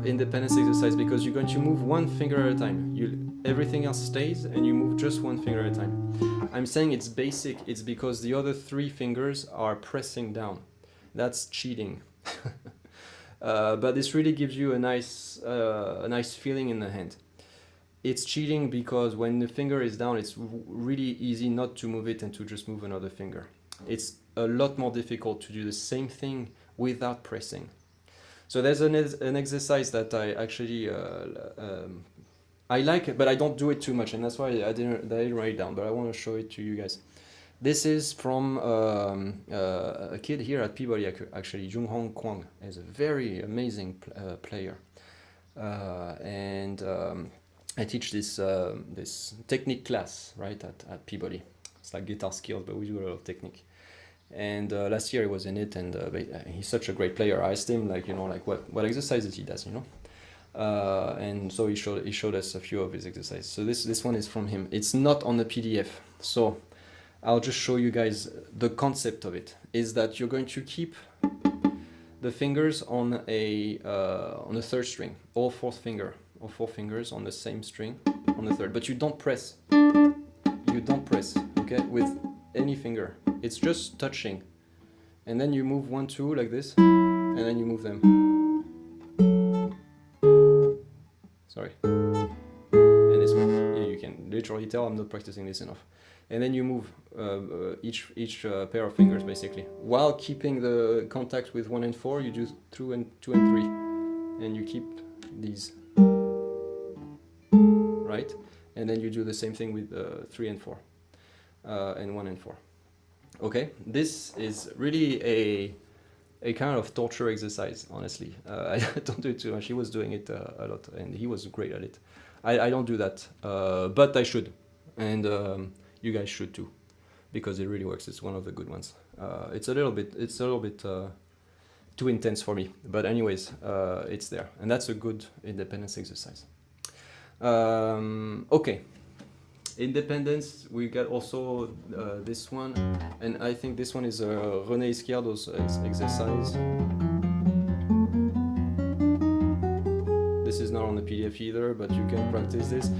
independence exercise because you're going to move one finger at a time. Everything else stays and you move just one finger at a time. I'm saying it's basic, it's because the other 3 fingers are pressing down. That's cheating. But this really gives you a nice feeling in the hand. It's cheating because when the finger is down, it's really easy not to move it and to just move another finger. It's a lot more difficult to do the same thing without pressing. So there's an exercise that I actually I like, but I don't do it too much, and that's why I didn't write it down. But I want to show it to you guys. This is from a kid here at Peabody, actually. Junghong Kwang is a very amazing player. And I teach this technique class, right, at Peabody. It's like guitar skills, but we do a lot of technique. And last year he was in it, and he's such a great player. I asked him, like, you know, like what exercises he does, you know. And so he showed us a few of his exercises. So this one is from him. It's not on the PDF, so I'll just show you guys the concept of it. Is that you're going to keep the fingers on the 3rd string, all 4 fingers on the same string on the 3rd, but you don't press. You don't press, okay, with any finger. It's just touching, and then you move 1, 2 like this, and then you move them. Sorry. And this one, yeah, you can literally tell I'm not practicing this enough. And then you move each pair of fingers basically, while keeping the contact with 1 and 4. You do 2 and 3, and you keep these, right? And then you do the same thing with 3 and 4, and 1 and 4. Okay, this is really a kind of torture exercise, honestly. I don't do it too much. He was doing it a lot, and he was great at it. I don't do that, but I should, and you guys should too, because it really works. It's one of the good ones. It's a little bit too intense for me, but anyways, it's there, and that's a good independence exercise. Okay, independence. We got also this one, and I think this one is René Izquierdo's exercise. PDF either, but you can practice this.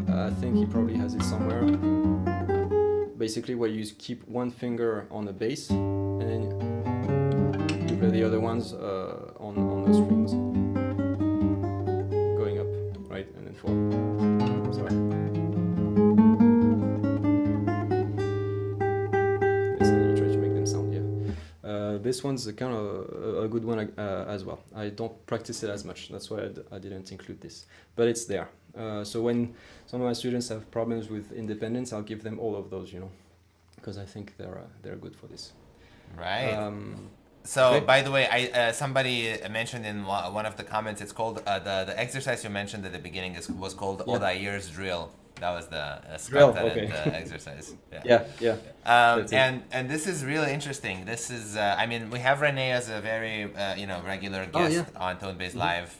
I think he probably has it somewhere. Basically, where you keep one finger on the bass, and then you play the other ones on the strings, going up, right, and then 4. Sorry. Yes, and you try to make them sound, yeah. This one's kind of a good one as well. I don't practice it as much, that's why I didn't include this, but it's there. So when some of my students have problems with independence, I'll give them all of those, you know, because I think they're good for this. Right. So, okay. By the way, somebody mentioned in one of the comments, it's called the exercise you mentioned at the beginning was called Odair's drill. That was the exercise. Yeah. And this is really interesting. This is I mean, we have Renee as a very regular guest on Tonebase Live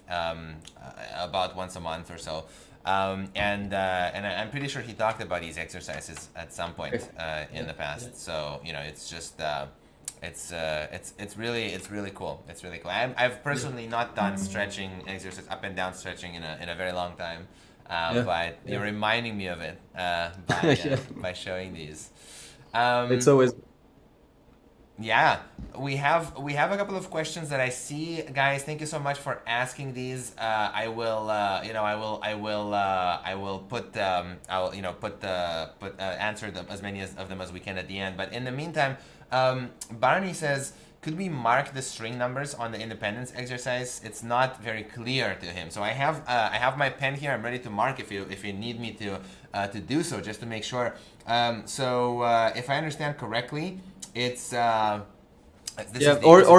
about once a month or so. And I'm pretty sure he talked about these exercises at some point in the past. So it's just it's really cool. It's really cool. I've personally not done stretching exercises, up and down stretching in a very long time. But you're reminding me of it by showing these. It's always. Yeah, we have a couple of questions that I see, guys. Thank you so much for asking these. I will answer them, as many of them as we can at the end. But in the meantime, Barney says, could we mark the string numbers on the independence exercise? It's not very clear to him. So I have my pen here. I'm ready to mark if you need me to do so, just to make sure. So if I understand correctly, it's or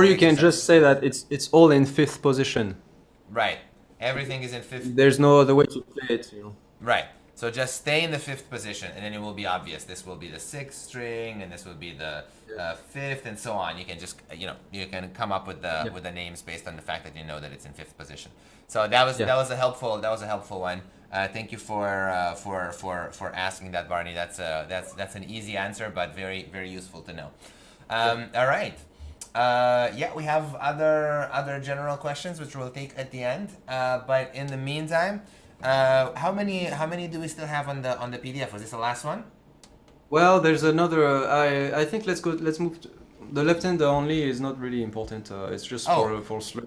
you can just say that it's all in 5th position. Right. Everything is in 5th. There's no other way to play it, you know. Right. So just stay in the 5th position, and then it will be obvious. This will be the 6th string, and this will be the 5th, and so on. You can just you can come up with the names based on the fact that you know that it's in 5th position. So that was a helpful one. Thank you for asking that, Barney. That's an easy answer, but very, very useful to know. All right. We have other general questions which we'll take at the end. But in the meantime, how many do we still have on the PDF? Was this the last one? Well, there's another. I think let's move. The left hand only is not really important. It's just for Slur.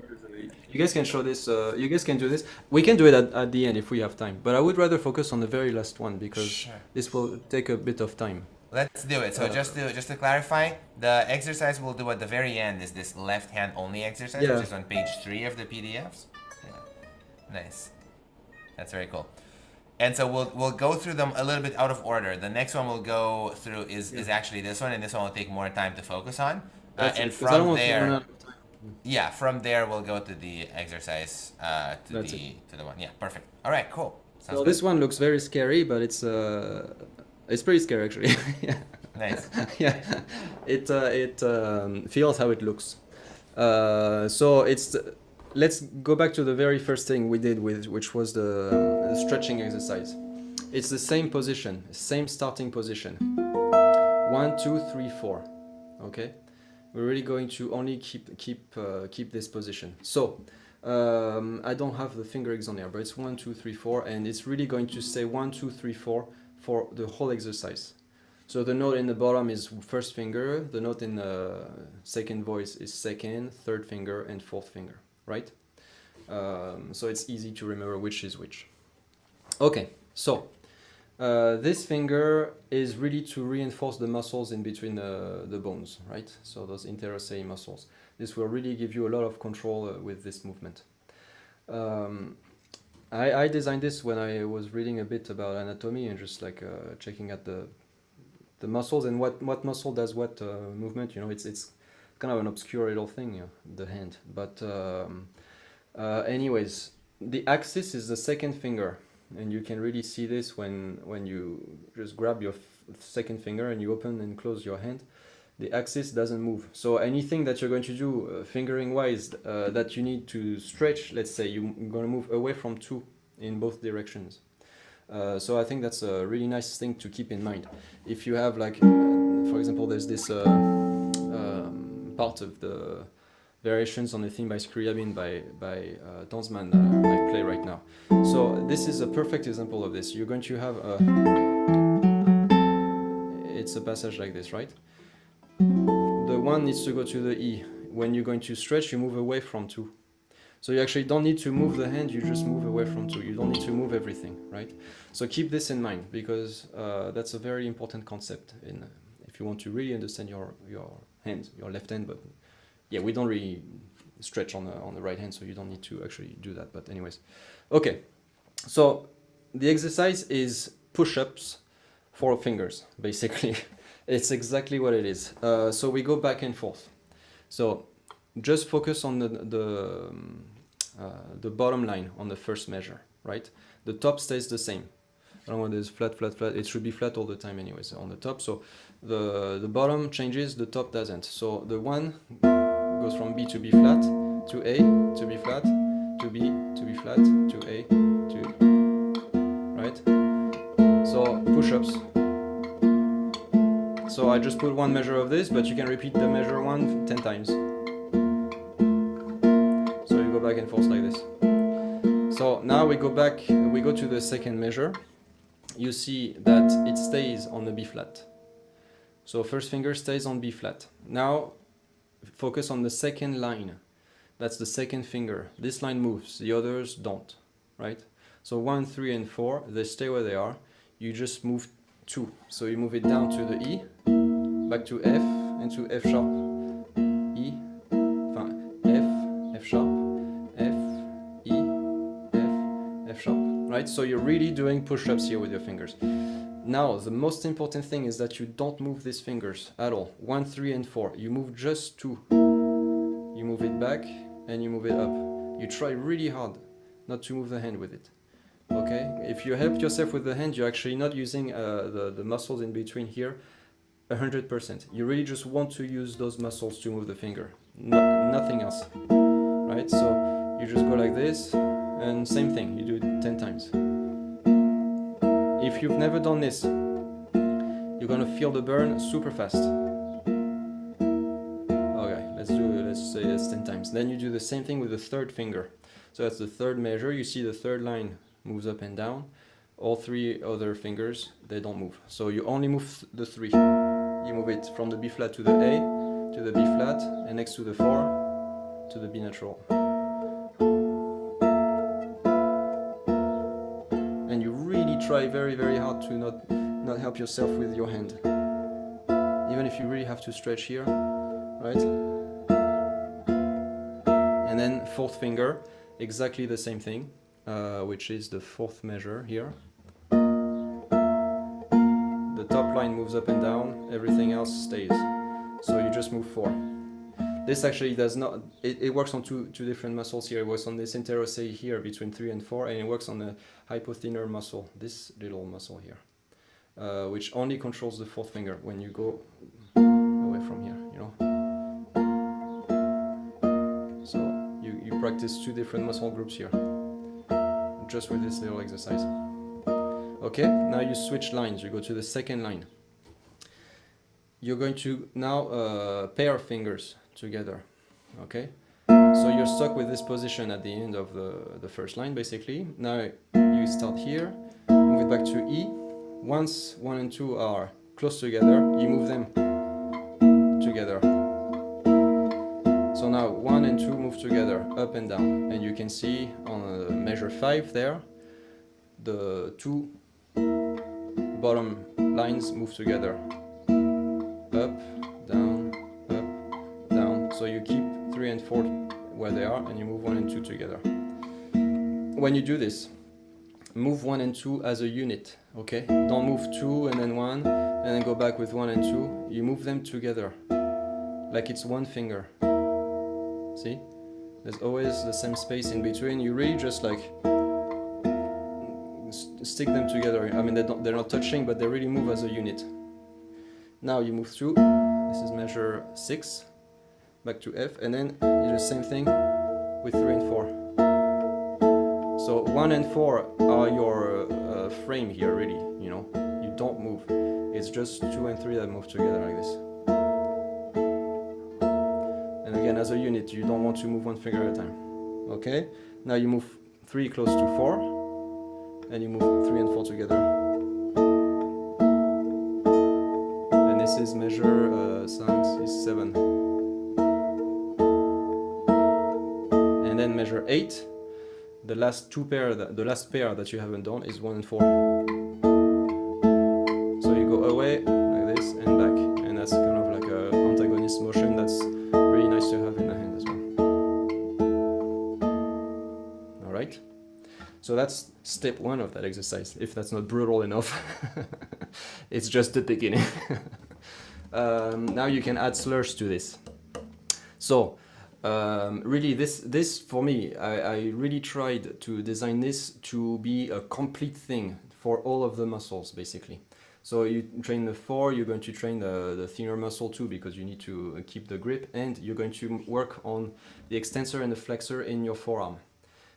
You guys can show this. You guys can do this. We can do it at the end if we have time. But I would rather focus on the very last one because this will take a bit of time. Let's do it. So just to clarify, the exercise we'll do at the very end is this left hand only exercise, which is on page 3 of the PDFs. Yeah. Nice. That's very cool. And so we'll go through them a little bit out of order. The next one we'll go through is actually this one, and this one will take more time to focus on. And from there, from there we'll go to the exercise to the one. Yeah, perfect. All right, cool. So this one looks very scary, but it's pretty scary actually. Nice. It feels how it looks. So it's. Let's go back to the very first thing we did which was the stretching exercise. It's the same position, same starting position. 1, 2, 3, 4. Okay, we're really going to only keep this position. So I don't have the fingerings on there, but it's 1, 2, 3, 4, and it's really going to say 1, 2, 3, 4 for the whole exercise. So the note in the bottom is first finger. The note in the second voice is second, third finger, and fourth finger. Right? So it's easy to remember which is which. Okay, so this finger is really to reinforce the muscles in between the bones, right? So those interossei muscles. This will really give you a lot of control with this movement. I designed this when I was reading a bit about anatomy and just like checking at the muscles and what muscle does what movement. You know, it's kind of an obscure little thing, the hand. But anyways, the axis is the second finger, and you can really see this when you just grab your second finger and you open and close your hand. The axis doesn't move. So anything that you're going to do fingering wise that you need to stretch, let's say you're going to move away from 2 in both directions. So I think that's a really nice thing to keep in mind. If you have like, for example, there's this part of variations on the theme by Scriabin by Donsman I play right now. So this is a perfect example of this. You're going to have a, it's a passage like this, right? The 1 needs to go to the E. When you're going to stretch, you move away from 2. So you actually don't need to move the hand, you just move away from 2. You don't need to move everything, right? So keep this in mind, because that's a very important concept in if you want to really understand your hand, your left hand. But yeah, we don't really stretch on the right hand, so you don't need to actually do that. But anyways, okay. So the exercise is push-ups for fingers, basically. It's exactly what it is. So we go back and forth. So just focus on the bottom line on the first measure, right? The top stays the same. I don't want this flat, flat, flat. It should be flat all the time anyways on the top. So the bottom changes, the top doesn't. So the 1 goes from B to B flat, to A, to B flat, to B, to B flat, to A, to, right? So push-ups. So I just put one measure of this, but you can repeat the measure 1 10 times. So you go back and forth like this. So now we go back, we go to the second measure. You see that it stays on the B flat. So first finger stays on B flat. Now focus on the second line. That's the second finger. This line moves, the others don't, right? So 1, 3, and 4, they stay where they are. You just move 2. So you move it down to the E, back to F, and to F sharp. E, F, F sharp, F, E, F, F sharp, right? So you're really doing push-ups here with your fingers. Now, the most important thing is that you don't move these fingers at all. 1, 3, and 4. You move just 2. You move it back, and you move it up. You try really hard not to move the hand with it. Okay? If you help yourself with the hand, you're actually not using the muscles in between here 100%. You really just want to use those muscles to move the finger. Nothing else. Right? So you just go like this, and same thing. You do it 10 times. If you've never done this, you're gonna feel the burn super fast. Okay, let's say it's 10 times. Then you do the same thing with the third finger. So that's the third measure. You see the third line moves up and down. All 3 other fingers, they don't move. So you only move the 3. You move it from the B flat to the A, to the B flat, and next to the 4, to the B natural. And you really try very, very hard to not help yourself with your hand. Even if you really have to stretch here, right? And then fourth finger, exactly the same thing, which is the fourth measure here. The top line moves up and down, everything else stays. So you just move 4. This actually does not, it works on two different muscles here. It works on this interosseous here between 3 and 4, and it works on the hypothenar muscle, this little muscle here, which only controls the fourth finger when you go away from here, you know. So you practice 2 different muscle groups here, just with this little exercise. Okay, now you switch lines, you go to the second line. You're going to now pair fingers together, okay? So you're stuck with this position at the end of the first line, basically. Now you start here, move it back to E. Once 1 and 2 are close together, you move them together. So now 1 and 2 move together, up and down. And you can see on measure 5 there, the 2 bottom lines move together. Up, down, up, down. So you keep 3 and 4 where they are, and you move 1 and 2 together. When you do this, move 1 and 2 as a unit, okay? Don't move 2 and then 1, and then go back with 1 and 2. You move them together, like it's one finger. See? There's always the same space in between. You really just like stick them together. I mean, they're not touching, but they really move as a unit. Now you move through. This is measure 6, back to F, and then you do the same thing with 3 and 4. So 1 and 4 are your frame here, really, you know. You don't move. It's just 2 and 3 that move together like this. And again, as a unit, you don't want to move one finger at a time. Okay? Now you move 3 close to 4, and you move 3 and 4 together. And this is measure 5, 6, 7. And then measure 8. The last pair that you haven't done is 1 and 4. So you go away like this and back, and that's kind of like a antagonist motion that's really nice to have in the hand as well. All right. So that's step 1 of that exercise. If that's not brutal enough, it's just the beginning. Now you can add slurs to this. So. Really, this for me, I really tried to design this to be a complete thing for all of the muscles, basically. So you train the 4, you're going to train the thinner muscle too, because you need to keep the grip, and you're going to work on the extensor and the flexor in your forearm,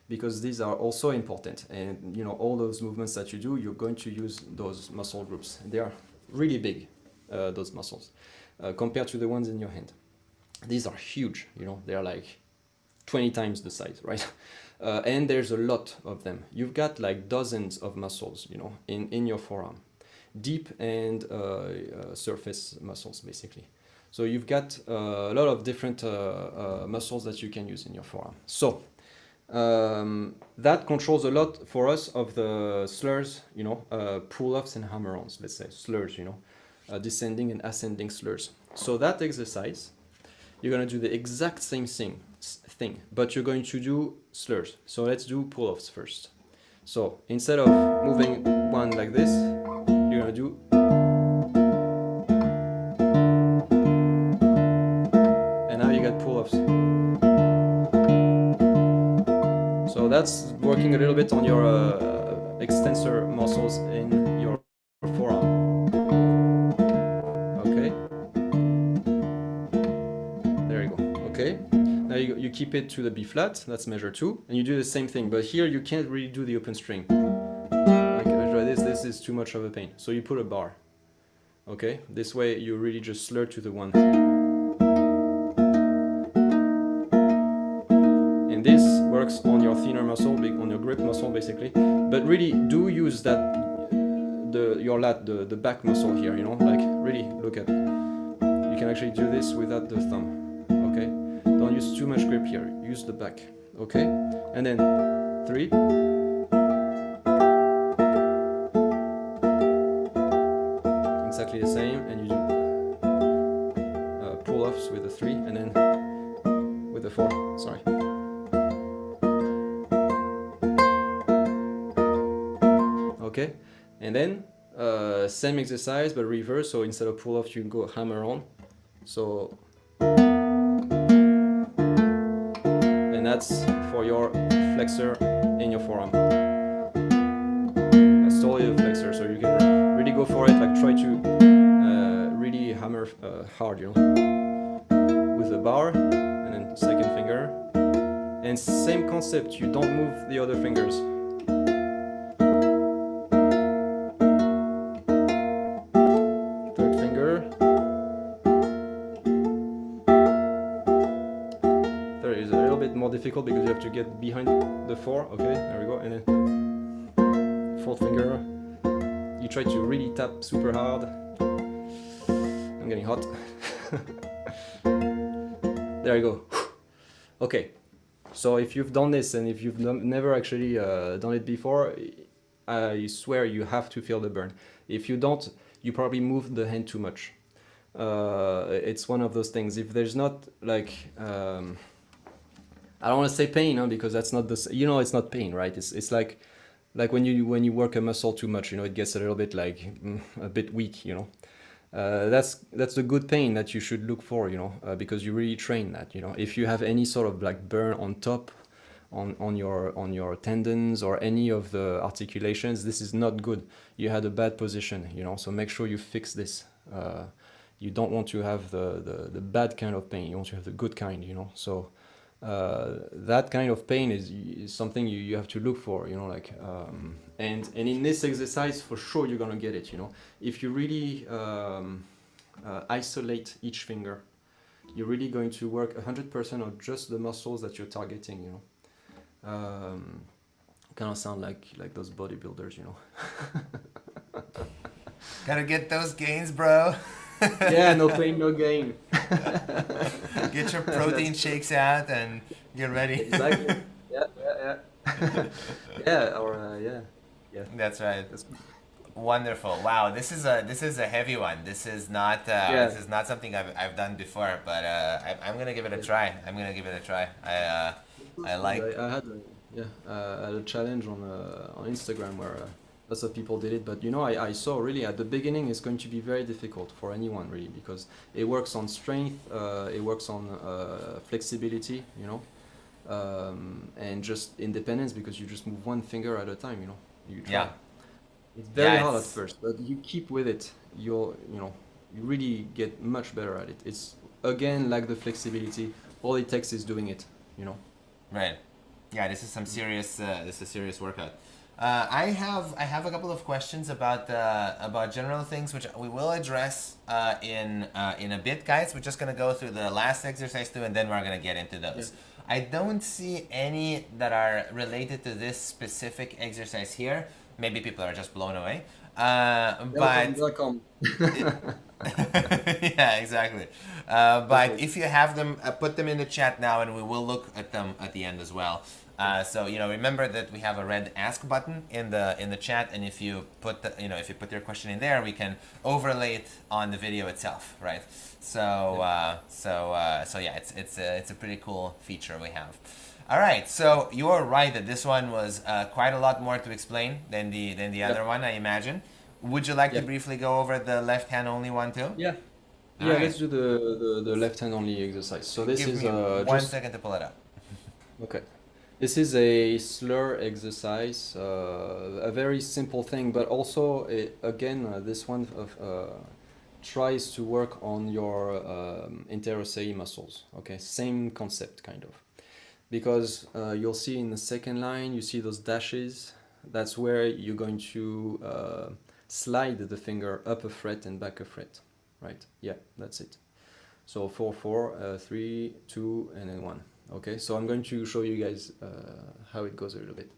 because these are also important. And you know, all those movements that you do, you're going to use those muscle groups. They are really big, those muscles, compared to the ones in your hand. These are huge, you know, they're like 20 times the size, right? And there's a lot of them. You've got like dozens of muscles, you know, in your forearm, deep and surface muscles, basically. So you've got a lot of different muscles that you can use in your forearm. So that controls a lot for us of the slurs, you know, pull-offs and hammer-ons, let's say, slurs, you know, descending and ascending slurs. So that exercise, you're going to do the exact same thing, but you're going to do slurs. So let's do pull-offs first. So instead of moving one like this, you're going to do. And now you got pull-offs. So that's working a little bit on your extensor muscles in your forearm. Okay, now you keep it to the B flat, that's measure 2, and you do the same thing, but here you can't really do the open string. Like this is too much of a pain. So you put a bar. Okay, this way you really just slur to the 1. And this works on your thinner muscle, on your grip muscle basically, but really do use that, your lat, the back muscle here, you know, like really look at, you can actually do this without the thumb. Okay, don't use too much grip here, use the back. Okay, and then 3. Exactly the same, and you do pull-offs with the 3, and then with the 4, sorry. Okay, and then same exercise but reverse, so instead of pull-off you go hammer-on. So and that's for your flexor in your forearm. That's totally the flexor, so you can really go for it, like try to really hammer hard, you know, with the bar, and then second finger. And same concept, you don't move the other fingers. Third finger. Third is a little bit more difficult because you have to get behind the 4. Okay, there we go. And then fourth finger. You try to really tap super hard. I'm getting hot. There you go. Okay, so if you've done this and if you've never actually done it before, I swear you have to feel the burn. If you don't, you probably move the hand too much. It's one of those things. If there's not like, I don't want to say pain, huh, because that's not the, you know, it's not pain, right? It's like when you work a muscle too much, you know, it gets a little bit like a bit weak, you know. That's the good pain that you should look for, you know, because you really train that, you know. If you have any sort of like burn on top, on your tendons or any of the articulations, this is not good. You had a bad position, you know. So make sure you fix this. You don't want to have the bad kind of pain. You want to have the good kind, you know. So that kind of pain is something you have to look for, you know, like and in this exercise for sure you're gonna get it, you know. If you really isolate each finger, you're really going to work 100% on just the muscles that you're targeting, you know. Kind of sound like those bodybuilders, you know. Gotta get those gains, bro. Yeah, no pain, no gain. Get your protein shakes out and get ready. Exactly. Yeah, yeah, yeah. Yeah, or yeah. That's right. That's Wonderful. Wow, this is a heavy one. yeah. This is not something I've done before, but I'm gonna give it a try. I'm gonna give it a try. I like. I had a challenge on Instagram where lots of people did it, but you know, I saw really at the beginning it's going to be very difficult for anyone really because it works on strength, it works on flexibility, you know, and just independence because you just move one finger at a time, you know. You try. Yeah. It's very hard at It's first, but you keep with it, you know, you really get much better at it. It's again like the flexibility. All it takes is doing it, you know. right. Yeah, this is some serious. This is a serious workout. I have a couple of questions about general things which we will address in a bit, guys. We're just gonna go through the last exercise too, and then we're gonna get into those. I don't see any that are related to this specific exercise here. Maybe people are just blown away. But Welcome. yeah, exactly. But if you have them, put them in the chat now, and we will look at them at the end as well. So you know, remember that we have a red ask button in the chat, and if you put if you put your question in there, we can overlay it on the video itself, right? So yeah, it's a pretty cool feature we have. All right, so you are right that this one was quite a lot more to explain than the other one, I imagine. Would you like to briefly go over the left hand only one too? Yeah. All Yeah, right. let's do the left hand only exercise. So this Give is me one just second to pull it up. okay. This is a slur exercise, a very simple thing, but also this one tries to work on your interossei muscles. Okay, same concept kind of, because you'll see in the second line you see those dashes. That's where you're going to slide the finger up a fret and back a fret, right? Yeah, that's it. So 4 4 3 2 and then 1. Okay, so I'm going to show you guys how it goes a little bit.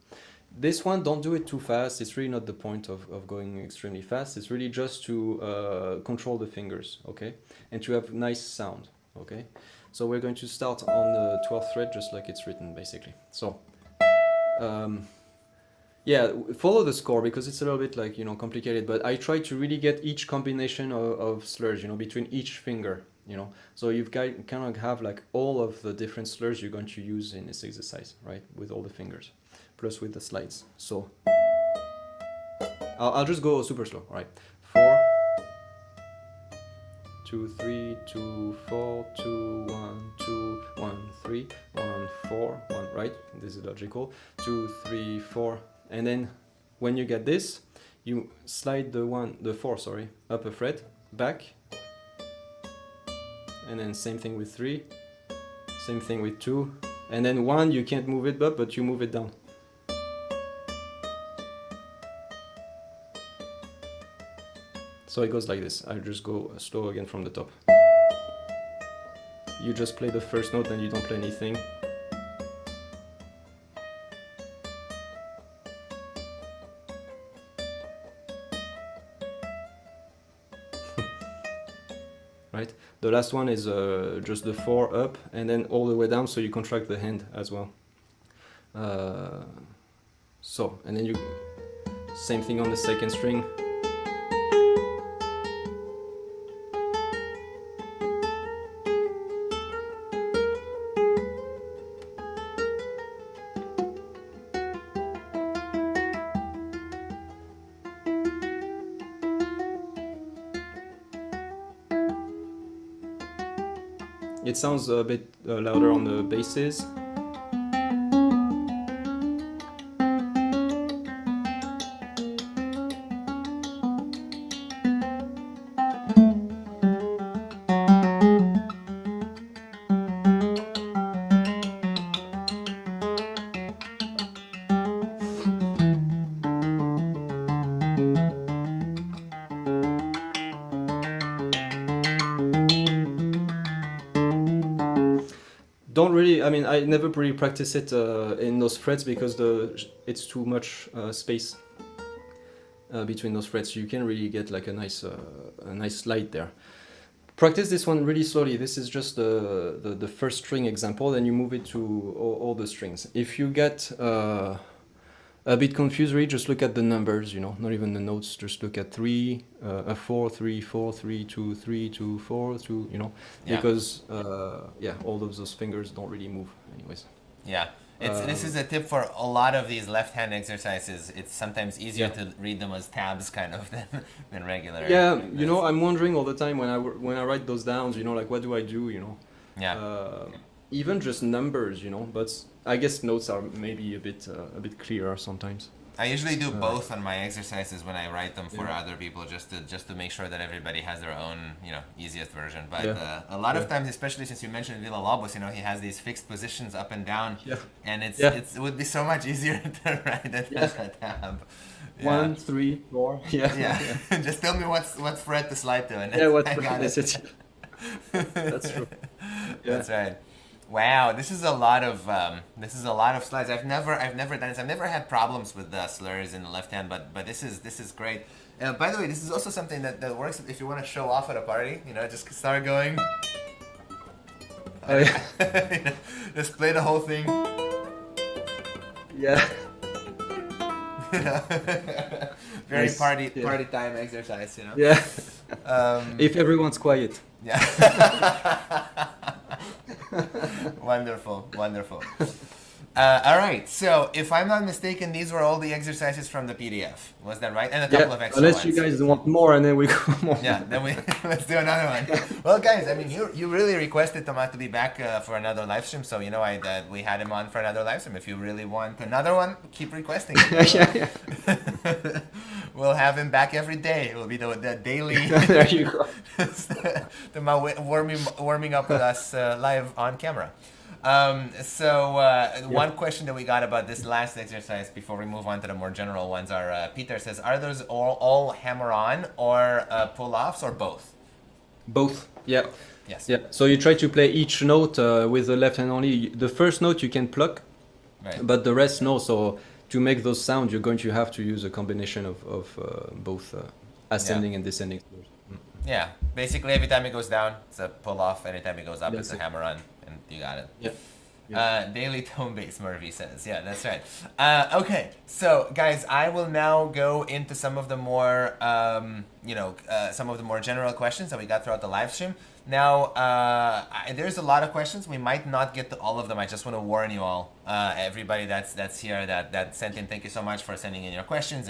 This one, don't do it too fast. It's really not the point of going extremely fast. It's really just to control the fingers, okay, and to have nice sound, okay. So we're going to start on the 12th fret, just like it's written, basically. So yeah, follow the score because it's a little bit like, you know, complicated, but I try to really get each combination of slurs, you know, between each finger, you know. So you've got kind of have like all of the different slurs you're going to use in this exercise, right? With all the fingers, plus with the slides. So I'll just go super slow, all right? 4 2 3 2 4 2 1 2 1 3 1 4 1, right? This is logical. 2 3 4. And then when you get this, you slide the 4, sorry, up a fret, back, and then same thing with 3, same thing with 2, and then 1 you can't move it up, but you move it down. So it goes like this. I'll just go slow again from the top. You just play the first note and you don't play anything. Right? The last one is just the 4 up and then all the way down, so you contract the hand as well. And then you same thing on the second string. It sounds a bit louder on the basses. don't really. I mean, I never really practice it in those frets because it's too much space between those frets. You can really get like a nice slide there. Practice this one really slowly. This is just the first string example, and you move it to all the strings. If you get a bit confused, really just look at the numbers, you know, not even the notes. Just look at 3, a 4, 3, 4, 3, 2, 3, 2, 4, 2, you know, because all of those fingers don't really move anyways. Yeah. This is a tip for a lot of these left-hand exercises. It's sometimes easier to read them as tabs kind of than regular. Yeah, you know, I'm wondering all the time when I write those down, you know, like what do I do, you know? Yeah. Even just numbers, you know, but I guess notes are maybe a bit clearer sometimes. I usually do both on my exercises when I write them for other people, just to make sure that everybody has their own, you know, easiest version. But a lot of times, especially since you mentioned Viloteau, you know, he has these fixed positions up and down, and it would be so much easier to write it as a tab. 1, 3, 4. Yeah. Just tell me what's fret to slide to, and what I got it. That's true. That's right. Wow, this is a lot of slides. I've never done this. I've never had problems with slurs in the left hand, but this is great. By the way, this is also something that works if you want to show off at a party. You know, just start going. Oh, yeah. Just play the whole thing. Yeah. Very nice. party time exercise. You know. Yeah. If everyone's quiet. Yeah. Wonderful. All right, so if I'm not mistaken, these were all the exercises from the PDF. Was that right? And a couple of extra unless ones. you guys want more, and then we go more. Yeah, then let's do another one. Well, guys, I mean, you really requested Tomas to be back for another live stream, so you know we had him on for another live stream. If you really want another one, keep requesting. Yeah. We'll have him back every day. It will be the daily. There you go. warming up with us live on camera. One question that we got about this last exercise before we move on to the more general ones are, Peter says, are those all hammer-on or pull-offs or both? Both, yeah. Yes. Yeah. So you try to play each note with the left hand only. The first note you can pluck, but the rest no. So to make those sounds, you're going to have to use a combination of both ascending and descending. Yeah, basically every time it goes down, it's a pull-off. Anytime it goes up, it's a hammer-on. And you got it. Yeah. Daily tone base, Murphy says. Yeah, that's right. Okay, so guys, I will now go into some of the more, some of the more general questions that we got throughout the live stream. Now, there's a lot of questions. We might not get to all of them. I just want to warn you all, everybody that's here that sent in. Thank you so much for sending in your questions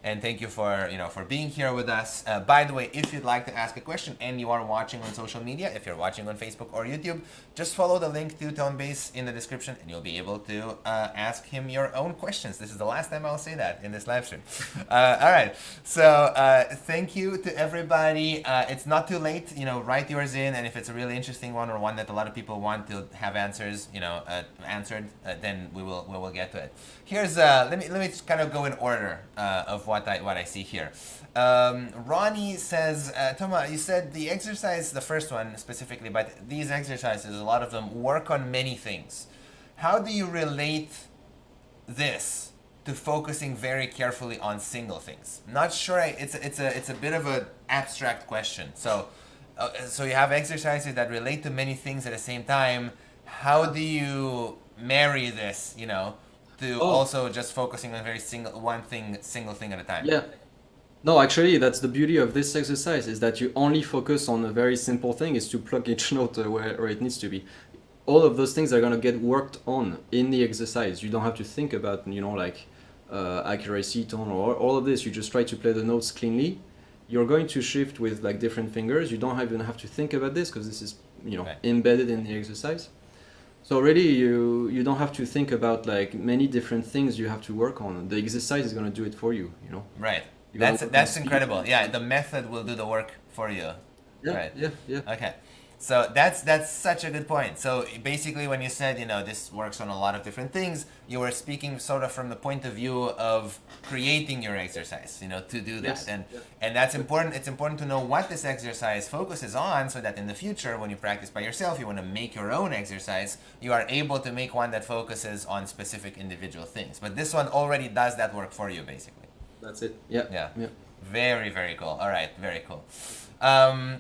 and thank you for being here with us. By the way, if you'd like to ask a question and you are watching on social media, if you're watching on Facebook or YouTube, just follow the link to Tonebase in the description and you'll be able to ask him your own questions. This is the last time I'll say that in this live stream. All right, so thank you to everybody. It's not too late, write yours in, and if it's a really interesting one or one that a lot of people want to have answers, answered, then we will get to it. Here's let me just kind of go in order of what I see here. Ronnie says, Thomas, you said the exercise, the first one specifically, but these exercises, a lot of them work on many things. How do you relate this to focusing very carefully on single things? Not sure. It's a bit of an abstract question. So you have exercises that relate to many things at the same time. How do you marry this? To also just focusing on single thing at a time. Yeah. No, actually, that's the beauty of this exercise, is that you only focus on a very simple thing, is to plug each note where it needs to be. All of those things are going to get worked on in the exercise. You don't have to think about, accuracy, tone, or all of this. You just try to play the notes cleanly. You're going to shift with different fingers. You don't even have to think about this because this is, embedded in the exercise. So really, you don't have to think about many different things you have to work on. The exercise is going to do it for you. Right. That's incredible. Yeah, the method will do the work for you. Yeah. Right. Yeah. Okay. So that's such a good point. So basically, when you said, this works on a lot of different things, you were speaking sort of from the point of view of creating your exercise, to do that. Yes. And that's important. It's important to know what this exercise focuses on, so that in the future, when you practice by yourself, you want to make your own exercise, you are able to make one that focuses on specific individual things. But this one already does that work for you, basically. That's it. Yeah. Yeah. Yeah. Very, very cool. All right, very cool.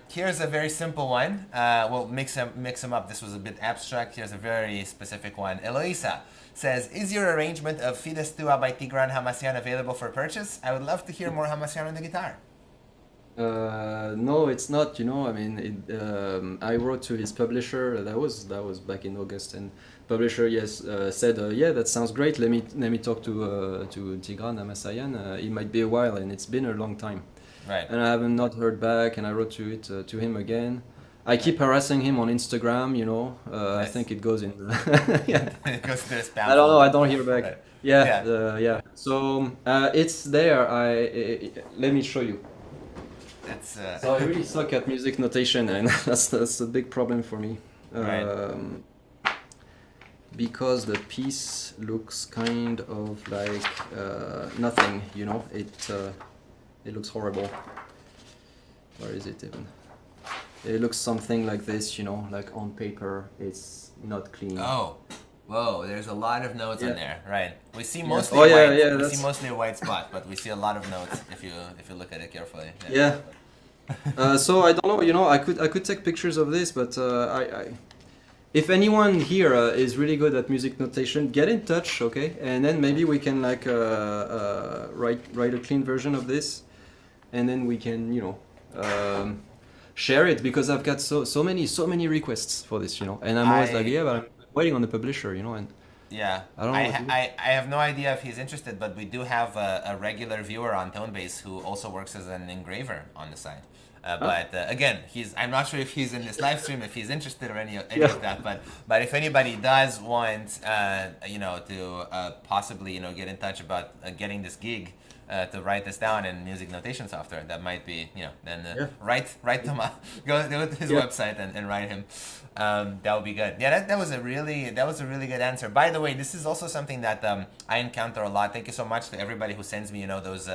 Here's a very simple one. We'll mix them up. This was a bit abstract. Here's a very specific one. Eloisa says, is your arrangement of Fides Tua by Tigran Hamasyan available for purchase? I would love to hear more Hamasyan on the guitar. No, it's not. I mean, I wrote to his publisher. That was back in August, and publisher said, yeah, that sounds great. Let me talk to Tigran Amasayan. It might be a while, and it's been a long time. Right. And I haven't not heard back, and I wrote to him again. I keep harassing him on Instagram. Nice. I think it goes in. Yeah. It goes to the spam. I don't know. I don't hear back. Right. Yeah. So it's there. Let me show you. So I really suck at music notation, and that's a big problem for me. Right. Because the piece looks kind of like nothing. It looks horrible. Where is it even? It looks something like this, like on paper. It's not clean. Oh, whoa! There's a lot of notes in there, right? We see mostly white. We see mostly a white spot, but we see a lot of notes if you look at it carefully. Yeah. So I don't know. I could take pictures of this, but if anyone here is really good at music notation, get in touch, okay? And then maybe we can write a clean version of this, and then we can share it, because I've got so many requests for this, and I'm always like, yeah, but I'm waiting on the publisher, and yeah, I don't know. I have no idea if he's interested, but we do have a regular viewer on Tonebase who also works as an engraver on the side. But again, I'm not sure if he's in this live stream, if he's interested or any of that. But if anybody does want, to possibly, get in touch about getting this gig, to write this down in music notation software, that might be, then write them up. Go to his website and write him. That would be good. Yeah, that was a really good answer. By the way, this is also something that I encounter a lot. Thank you so much to everybody who sends me, those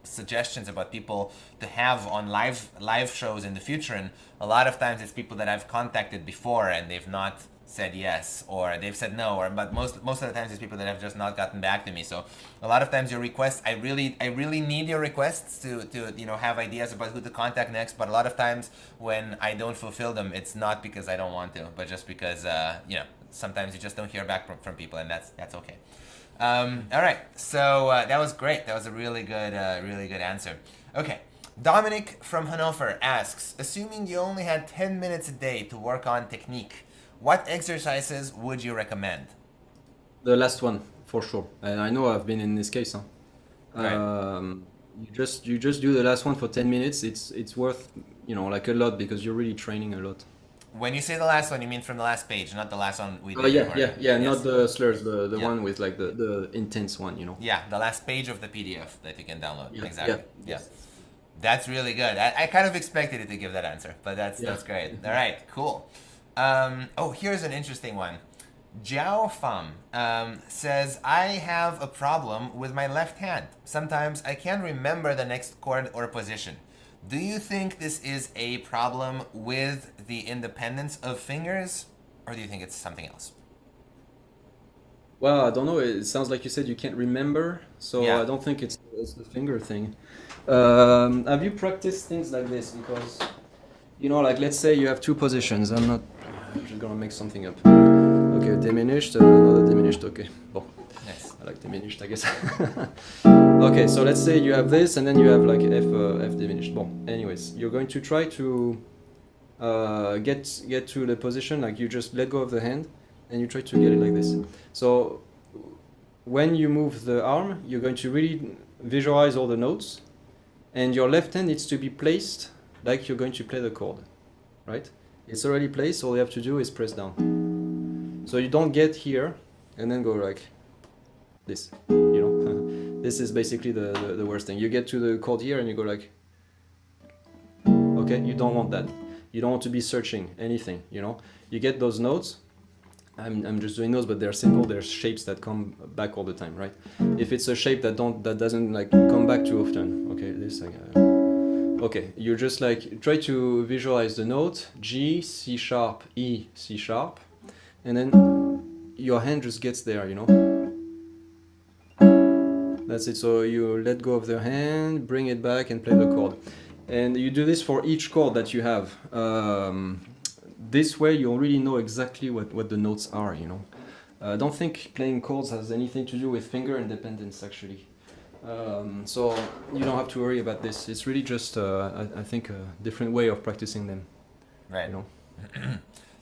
suggestions about people to have on live shows in the future. And a lot of times it's people that I've contacted before and they've not said yes, or they've said no, but most of the times it's people that have just not gotten back to me. So a lot of times your requests, I really need your requests to have ideas about who to contact next. But a lot of times when I don't fulfill them, it's not because I don't want to, but just because sometimes you just don't hear back from people, and that's okay. All right, so that was great. That was a really good answer. Okay. Dominic from Hannover asks, assuming you only had 10 minutes a day to work on technique, what exercises would you recommend? The last one, for sure. And I know I've been in this case. Right. You just do the last one for 10 minutes. It's worth, a lot, because you're really training a lot. When you say the last one, you mean from the last page, not the last one we did. Yeah. Yes. Not the slurs, the one with like the intense one, Yeah, the last page of the PDF that you can download. Yeah. Exactly. Yeah. That's really good. I kind of expected it to give that answer, but that's great. All right, cool. Here's an interesting one. Jiao Pham says, I have a problem with my left hand. Sometimes I can't remember the next chord or position. Do you think this is a problem with the independence of fingers, or do you think it's something else? Well, I don't know. It sounds like you said you can't remember, so I don't think it's the finger thing. Have you practiced things like this? Because, let's say you have two positions. I'm just gonna make something up. Okay, diminished, another diminished. Okay, bon. Nice. I like diminished, I guess. Okay, so let's say you have this, and then you have like F diminished. Bon. Anyways, you're going to try to get to the position, like you just let go of the hand, and you try to get it like this. So when you move the arm, you're going to really visualize all the notes, and your left hand needs to be placed like you're going to play the chord, right? It's already placed, all you have to do is press down. So you don't get here and then go like this, This is basically the worst thing. You get to the chord here and you go like, okay, you don't want that. You don't want to be searching anything, you know. You get those notes. I'm just doing those, but they're simple. They're shapes that come back all the time, right? If it's a shape that doesn't like come back too often, okay, okay, you just like try to visualize the note G, C sharp, E, C sharp, and then your hand just gets there, you know. That's it. So you let go of the hand, bring it back, and play the chord. And you do this for each chord that you have. This way you already know exactly what the notes are, you know. Don't think playing chords has anything to do with finger independence, actually. So you don't have to worry about this. It's really just, I think, a different way of practicing them. Right. You know?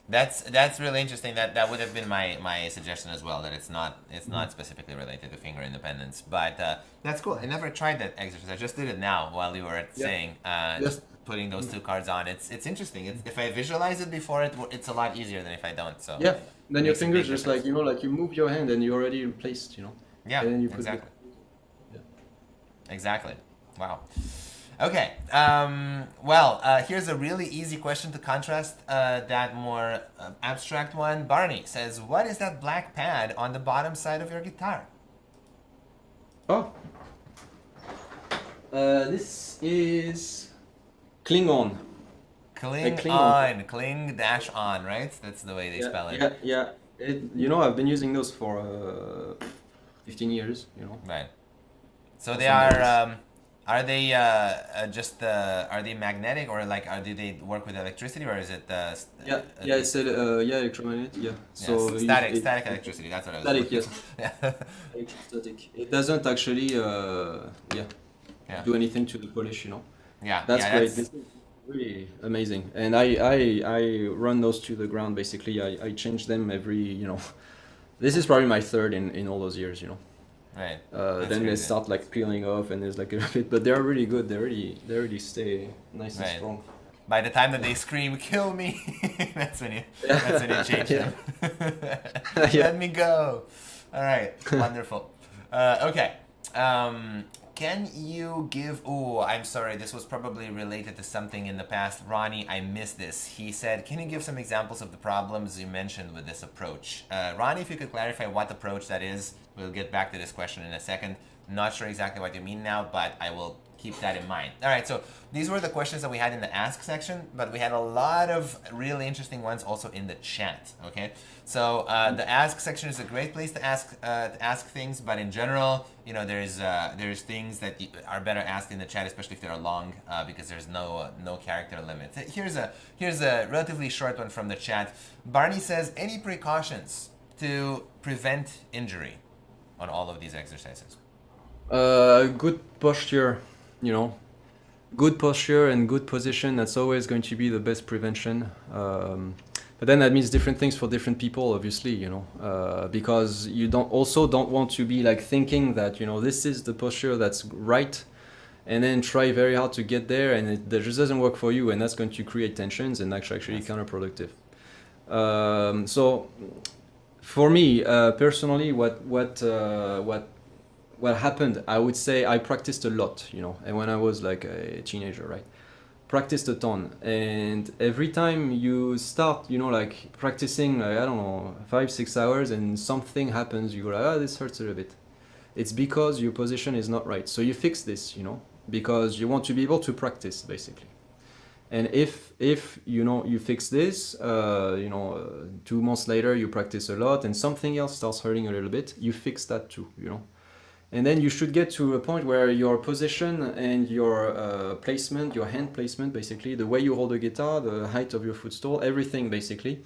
That's really interesting. That would have been my suggestion as well. That it's not specifically related to finger independence. But that's cool. I never tried that exercise. I just did it now while you were saying. Just putting those two cards on. It's interesting. If I visualize it before it's a lot easier than if I don't. So yeah. Then your fingers just like, you know, like you move your hand and you already placed, you know. Yeah. And then you exactly. Yeah. Exactly. Wow. Okay. Here's a really easy question to contrast that more abstract one. Barney says, "What is that black pad on the bottom side of your guitar?" Oh. This is cling on. Cling dash on, right? That's the way they spell it. Yeah. You know, I've been using those for 15 years, you know. Right. So they are they are they magnetic, or like do they work with electricity, or is it it's electromagnetic, yeah. So static electricity, that's what I was static, yes. Yeah. Static. It doesn't actually do anything to the polish, you know. Yeah. That's yeah, great. This is really amazing. And I run those to the ground basically. I change them every, you know. This is probably my third in all those years, you know. Right. Then they start like peeling off, and there's like a bit, but they're really good. They really stay nice and strong. By the time that they scream, "Kill me!" that's when you change them. Let me go. All right. Wonderful. Okay. Can you give... Oh, I'm sorry. This was probably related to something in the past. Ronnie, I missed this. He said, can you give some examples of the problems you mentioned with this approach? Ronnie, if you could clarify what approach that is, we'll get back to this question in a second. Not sure exactly what you mean now, but I will keep that in mind. All right, so these were the questions that we had in the Ask section, but we had a lot of really interesting ones also in the chat, okay? So the Ask section is a great place to ask things, but in general, you know, there's things that are better asked in the chat, especially if they're long, because there's no character limit. Here's a relatively short one from the chat. Barney says, any precautions to prevent injury on all of these exercises? Good posture, you know, good posture and good position. That's always going to be the best prevention. But then that means different things for different people, obviously, you know, because you don't want to be like thinking that, you know, this is the posture that's right, and then try very hard to get there, and it just doesn't work for you, and that's going to create tensions and actually counterproductive. So for me personally, what happened, I would say I practiced a lot, you know, and when I was like a teenager, right? Practiced a ton, and every time you start, you know, like practicing, like, I don't know, 5-6 hours, and something happens, you go like, this hurts a little bit. It's because your position is not right. So you fix this, you know, because you want to be able to practice, basically. And if you know, you fix this, 2 months later you practice a lot and something else starts hurting a little bit, you fix that too, you know. And then you should get to a point where your position and your placement, your hand placement, basically, the way you hold the guitar, the height of your footstool, everything basically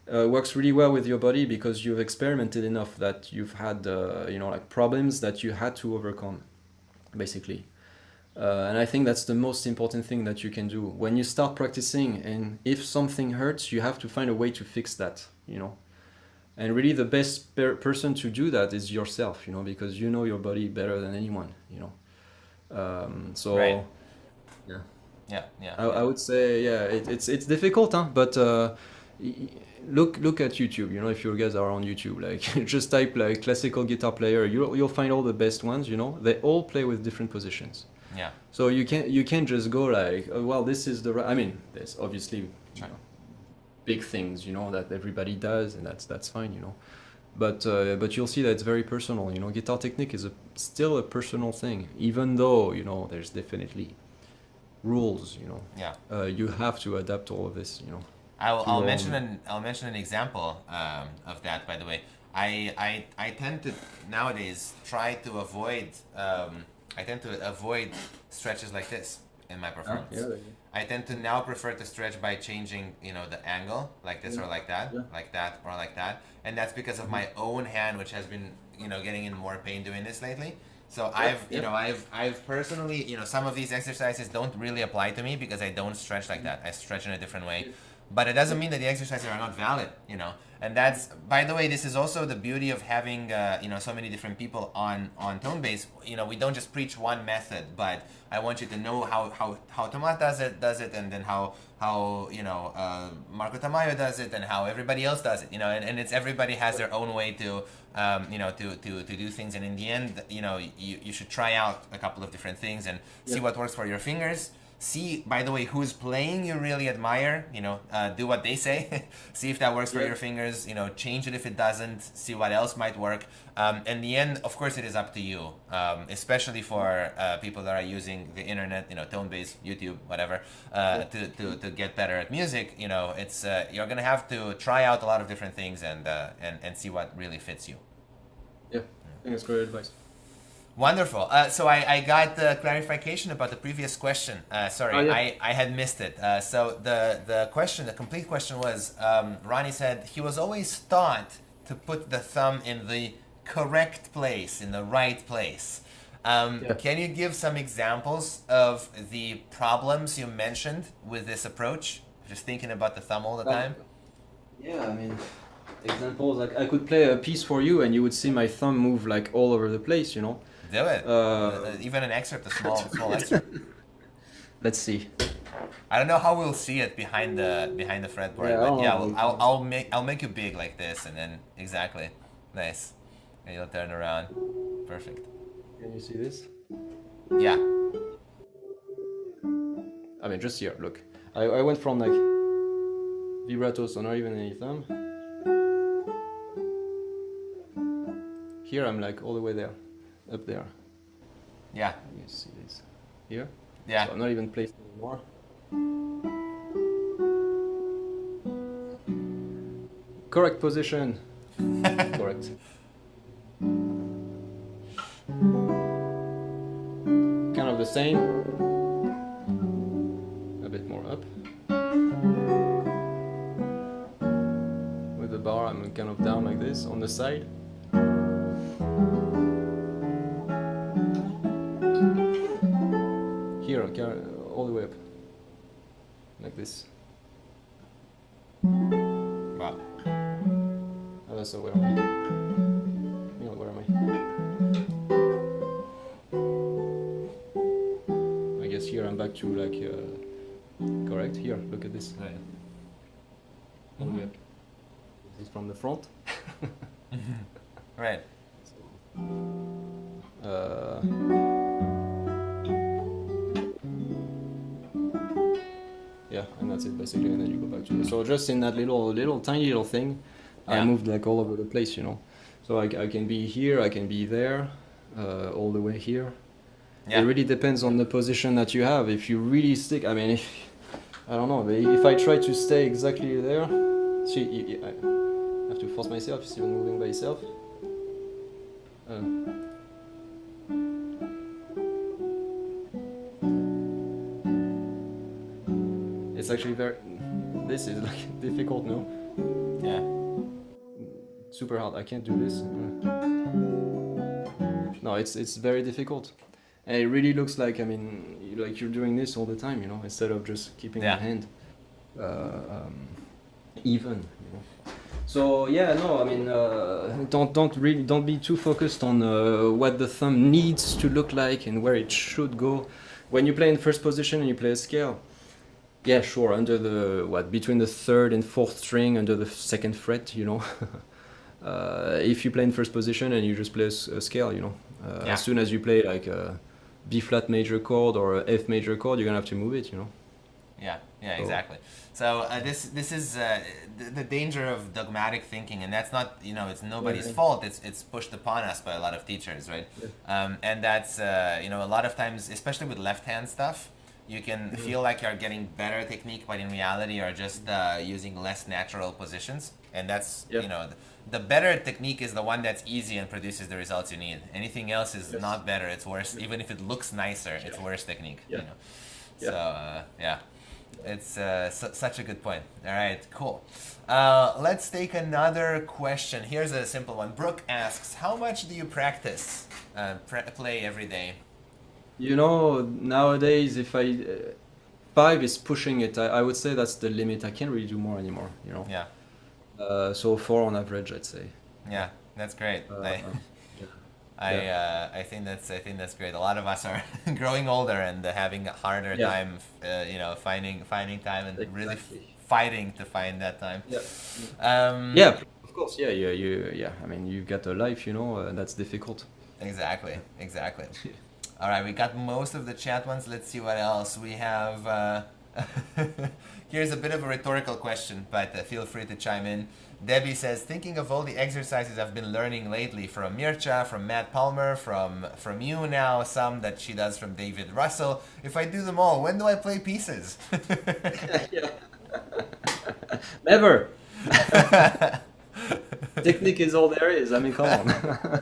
works really well with your body, because you've experimented enough that you've had, like problems that you had to overcome, basically. And I think that's the most important thing that you can do. When you start practicing, and if something hurts, you have to find a way to fix that, you know. And really the best person to do that is yourself, you know, because you know your body better than anyone, you know. Right. Yeah. I would say, it's difficult, huh? But look at YouTube, you know, if you guys are on YouTube, like just type like classical guitar player, you'll find all the best ones, you know. They all play with different positions. Yeah. So you can't just go like, oh, well, this is the right. I mean, there's obviously you know, big things, you know, that everybody does, and that's fine, you know. But you'll see that it's very personal, you know. Guitar technique is still a personal thing, even though, you know, there's definitely rules, you know. Yeah. You have to adapt all of this, you know. I'll mention an example of that. By the way, I tend to nowadays try to avoid stretches like this in my performance. Yeah. I tend to now prefer to stretch by changing, you know, the angle like this or like that, like that or like that, and that's because of my own hand, which has been, you know, getting in more pain doing this lately. So I've personally, you know, some of these exercises don't really apply to me because I don't stretch like that. I stretch in a different way. But it doesn't mean that the exercises are not valid, you know. And that's, by the way, this is also the beauty of having, you know, so many different people on tonebase. You know, we don't just preach one method, but I want you to know how Tomas does it, and then how you know, Marco Tamayo does it, and how everybody else does it, you know. And it's everybody has their own way to, you know, to do things. And in the end, you know, you should try out a couple of different things and see what works for your fingers. See, by the way, who's playing you really admire, you know, do what they say. See if that works for your fingers, you know, change it if it doesn't, see what else might work. In the end, of course, it is up to you, especially for people that are using the internet, you know, tonebase, YouTube, whatever, to get better at music. You know, it's you're going to have to try out a lot of different things and see what really fits you. Yeah, I think that's great advice. Wonderful. So I got the clarification about the previous question. Sorry, I had missed it. So the question, the complete question was, Ronnie said he was always taught to put the thumb in the correct place, in the right place. Can you give some examples of the problems you mentioned with this approach? Just thinking about the thumb all the time? Yeah, I mean, examples, like I could play a piece for you and you would see my thumb move like all over the place, you know. Do it. Even an excerpt, a small excerpt. Let's see. I don't know how we'll see it behind the fretboard, but yeah, I'll make you big like this, and then exactly, nice. And you'll turn around, perfect. Can you see this? Yeah. I mean, just here. Look, I went from like vibrato, so not even any thumb. Here I'm like all the way there. Up there. Yeah. You see this here? Yeah. So I'm not even placed anymore. Correct position. Correct. Kind of the same. A bit more up. With the bar, I'm kind of down like this on the side. Here, all the way up, like this. Wow. Oh, so where am I? You know, where am I? I guess here I'm back to like, correct. Here, look at this. Right. All the way up. This is from the front. Right. Yeah, and that's it basically, and then you go back to it. So just in that little tiny little thing, Yeah. I moved like all over the place, you know. So I can be here, I can be there, all the way here. Yeah. It really depends on the position that you have. If you really stick, I mean, I don't know, if I try to stay exactly there, see, I have to force myself, it's even moving by itself. It's actually this is like difficult, no? Yeah. Super hard, I can't do this. No, it's very difficult. And it really looks like, I mean, like you're doing this all the time, you know, instead of just keeping your hand even, you know. So yeah, no, I mean, don't be too focused on what the thumb needs to look like and where it should go. When you play in first position and you play a scale, yeah, sure, under between the third and fourth string, under the second fret, you know. If you play in first position and you just play a scale, you know, as soon as you play like a B flat major chord or a F major chord, you're gonna have to move it, you know. Yeah, Yeah, So, exactly. So this is the danger of dogmatic thinking, and that's not, it's nobody's yeah, fault. It's pushed upon us by a lot of teachers, right? yeah, And that's a lot of times, especially with left hand stuff, you can mhm, feel like you're getting better technique, but in reality, you're just using less natural positions, and that's yeah, the better technique is the one that's easy and produces the results you need. Anything else is yes, not better; it's worse. Even if it looks nicer, it's worse technique. yeah, So yeah. yeah. It's such a good point. All right, cool. Let's take another question. Here's a simple one. Brooke asks, how much do you practice play every day? Nowadays, if five is pushing it, I would say that's the limit. I can't really do more anymore. Yeah, So four on average, I'd say. yeah, that's great. Uh, yeah, I yeah, uh, I think that's great. A lot of us are growing older and having a harder yeah, time, finding time and really exactly. fighting to find that time. Yeah, Um, yeah, of course. Yeah, yeah. I mean, you've got a life, that's difficult. exactly, exactly. All right, we got most of the chat ones. Let's see what else we have. Here's a bit of a rhetorical question, but feel free to chime in. Debbie says, thinking of all the exercises I've been learning lately from Mircea, from Matt Palmer, from you now, some that she does from David Russell. If I do them all, when do I play pieces? Yeah. Never. Technique is all there is. I mean, come on.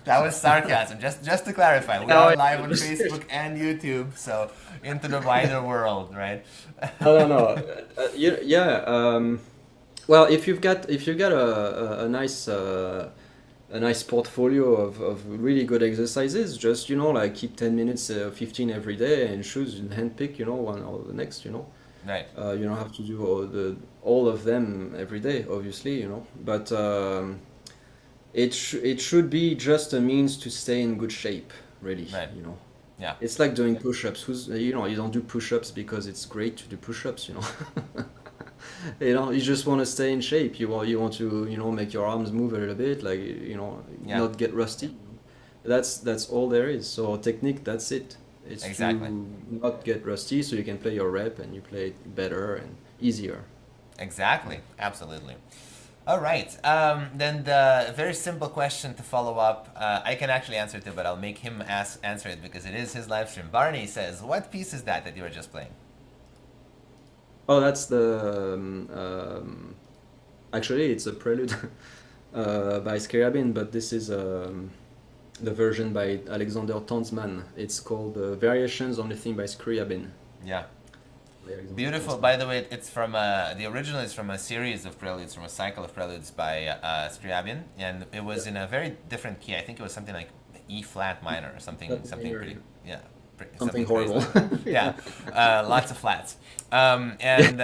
That was sarcasm. Just to clarify, we No, are live on Facebook and YouTube, so into the wider world, right? no. Yeah. Well, if you've got a nice portfolio of really good exercises, just like keep 10 minutes, 15 every day, and choose and handpick, one or the next. Right. You don't have to do all of them every day, obviously, but it should be just a means to stay in good shape, really, Right. Yeah. It's like doing push-ups. You don't do push-ups because it's great to do push-ups, You just want to stay in shape. You want to, make your arms move a little bit, like, Yeah. not get rusty. That's all there is. So technique, that's it. It's Exactly. to not get rusty, so you can play your rep and you play it better and easier. Exactly. Absolutely. All right. Then the very simple question to follow up, I can actually answer it, but I'll make him answer it because it is his live stream. Barney says, "What piece is that you were just playing?" Oh, that's actually it's a prelude by Scriabin, but this is the version by Alexander Tonsman. It's called Variations on the Theme by Scriabin. Yeah. By Alexander Beautiful. Tonsman. By the way, it's from the original is from a series of preludes, from a cycle of preludes by Scriabin, and it was Yeah. in a very different key. I think it was something like E flat minor or something Minor, pretty, yeah. yeah, Something crazy. horrible. Yeah, lots of flats. And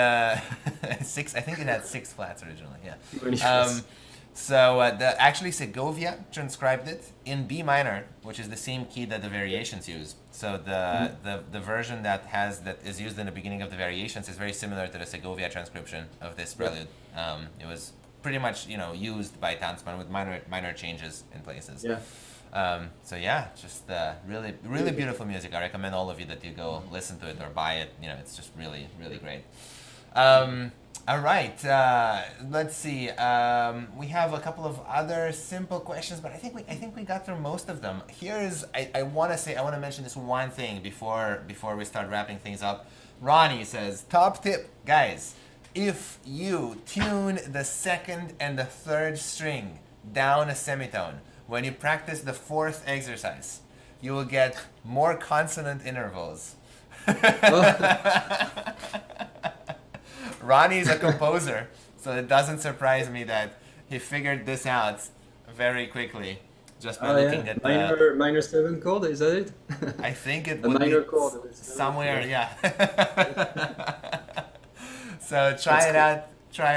six. I think it had six flats originally. Yeah. Really fast. So actually Segovia transcribed it in B minor, which is the same key that the variations use. So the version that is used in the beginning of the variations is very similar to the Segovia transcription of this prelude. It was pretty much used by Tanzmann with minor changes in places. Yeah. So yeah, just really beautiful music. I recommend all of you that you go listen to it or buy it. It's just really great. All right, let's see. We have a couple of other simple questions, but I think we got through most of them. I want to mention this one thing before we start wrapping things up. Ronnie says, top tip, guys, if you tune the second and the third string down a semitone, when you practice the fourth exercise, you will get more consonant intervals. Ronnie's a composer, so it doesn't surprise me that he figured this out very quickly just by looking at minor seven chord, is that it? I think it A would minor be chord with seven, somewhere, yeah. yeah. So try it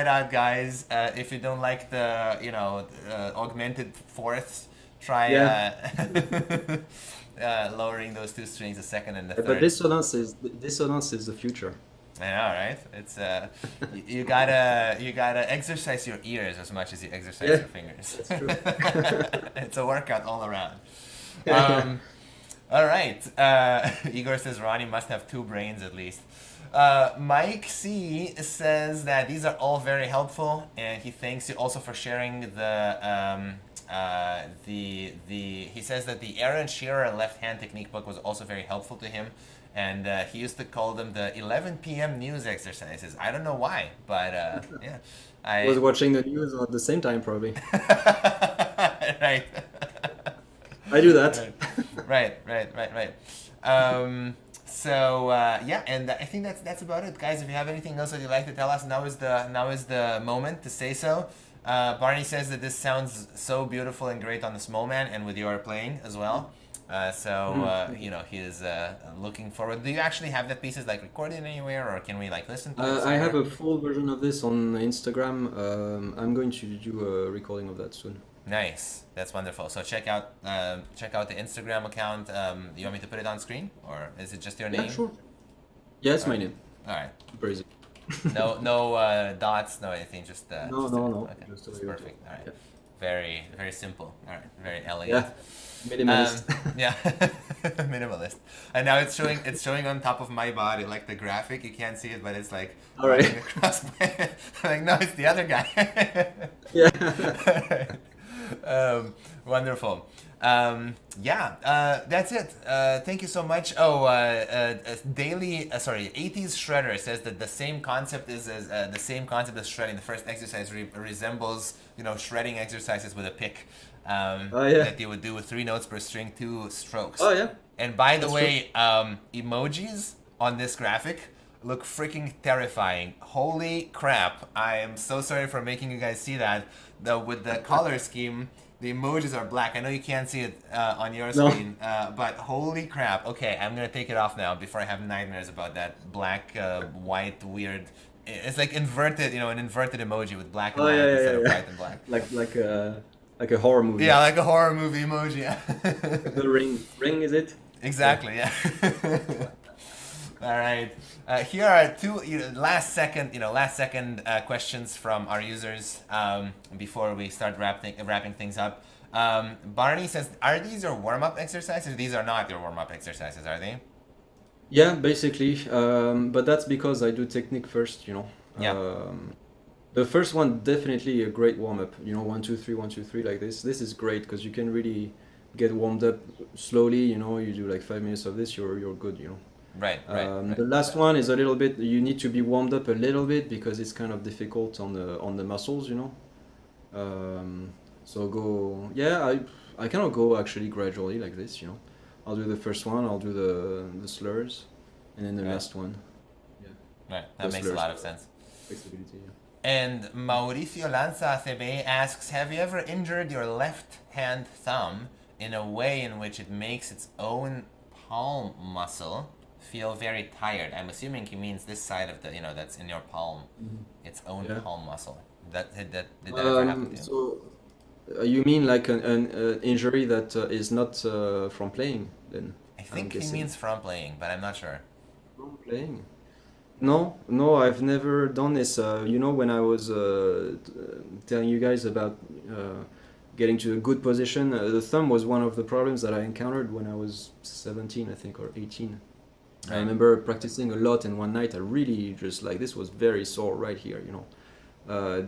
out, guys. If you don't like the augmented fourths, try lowering those two strings, the second and the third. But dissonance is the future. I know, right? It's you gotta exercise your ears as much as you exercise your fingers. That's true. It's a workout all around. All right. Igor says Ronnie must have two brains at least. Mike C says that these are all very helpful, and he thanks you also for sharing he says that the Aaron Shearer left hand technique book was also very helpful to him, and he used to call them the 11 p.m. news exercises. I don't know why, but yeah, I was watching the news at the same time, probably. Right. I do that. Right. Yeah, and I think that's about it, guys. If you have anything else that you'd like to tell us, now is the moment to say so. Barney says that this sounds so beautiful and great on the small man, and with your playing as well. You know, he is looking forward. Do you actually have that pieces like recorded anywhere, or can we like listen to it? I have a full version of this on Instagram. I'm going to do a recording of that soon. Nice, that's wonderful. So check out the Instagram account. You want me to put it on screen, or is it just your name? Yeah, sure. Yeah, it's my name. All right. Super easy. No dots, no anything. Just no. Okay. Just Perfect. All right. Yeah. Very simple. All right. Very elegant. Yeah. Minimalist. Yeah. Minimalist. And now it's showing on top of my body, like the graphic. You can't see it, but it's like all right. Across my I'm like, no, it's the other guy. Yeah. Wonderful. That's it. Thank you so much. Daily, 80s Shredder says that the same concept as shredding. The first exercise resembles, shredding exercises with a pick. That you would do with 3 notes per string, 2 strokes. Oh yeah. And by the way, emojis on this graphic look freaking terrifying. Holy crap. I am so sorry for making you guys see that. With the color scheme, the emojis are black. I know you can't see it on your screen, but holy crap. Okay, I'm going to take it off now before I have nightmares about that black, white, weird... It's like inverted, an inverted emoji with black and white instead of white and black. Like a horror movie. Yeah, like a horror movie emoji. The ring. Ring, is it? Exactly, yeah. All right. Here are 2 last second questions from our users before we start wrapping things up. Barney says, "Are these your warm-up exercises? These are not your warm-up exercises, are they?" Yeah, basically. But that's because I do technique first. Yeah. The first one definitely a great warm-up. 1 2 3 1 2 3 like this. This is great because you can really get warmed up slowly. You do like 5 minutes of this, you're good. Right. The last one is a little bit. You need to be warmed up a little bit because it's kind of difficult on the muscles, So go. Yeah, I cannot go actually gradually like this, I'll do the first one. I'll do the slurs, and then the last one. Yeah. Right. That makes a lot of sense. Flexibility. Yeah. And Mauricio Lanza Acebe asks, "Have you ever injured your left hand thumb in a way in which it makes its own palm muscle feel very tired?" I'm assuming he means this side of the, that's in your palm, its own palm muscle. Did that ever happen to you? So, you mean like an injury that is not from playing? Then I think he means from playing, but I'm not sure. From playing? No, I've never done this. When I was telling you guys about getting to a good position, the thumb was one of the problems that I encountered when I was 17, I think, or 18. I remember practicing a lot, and one night I really just this was very sore right here,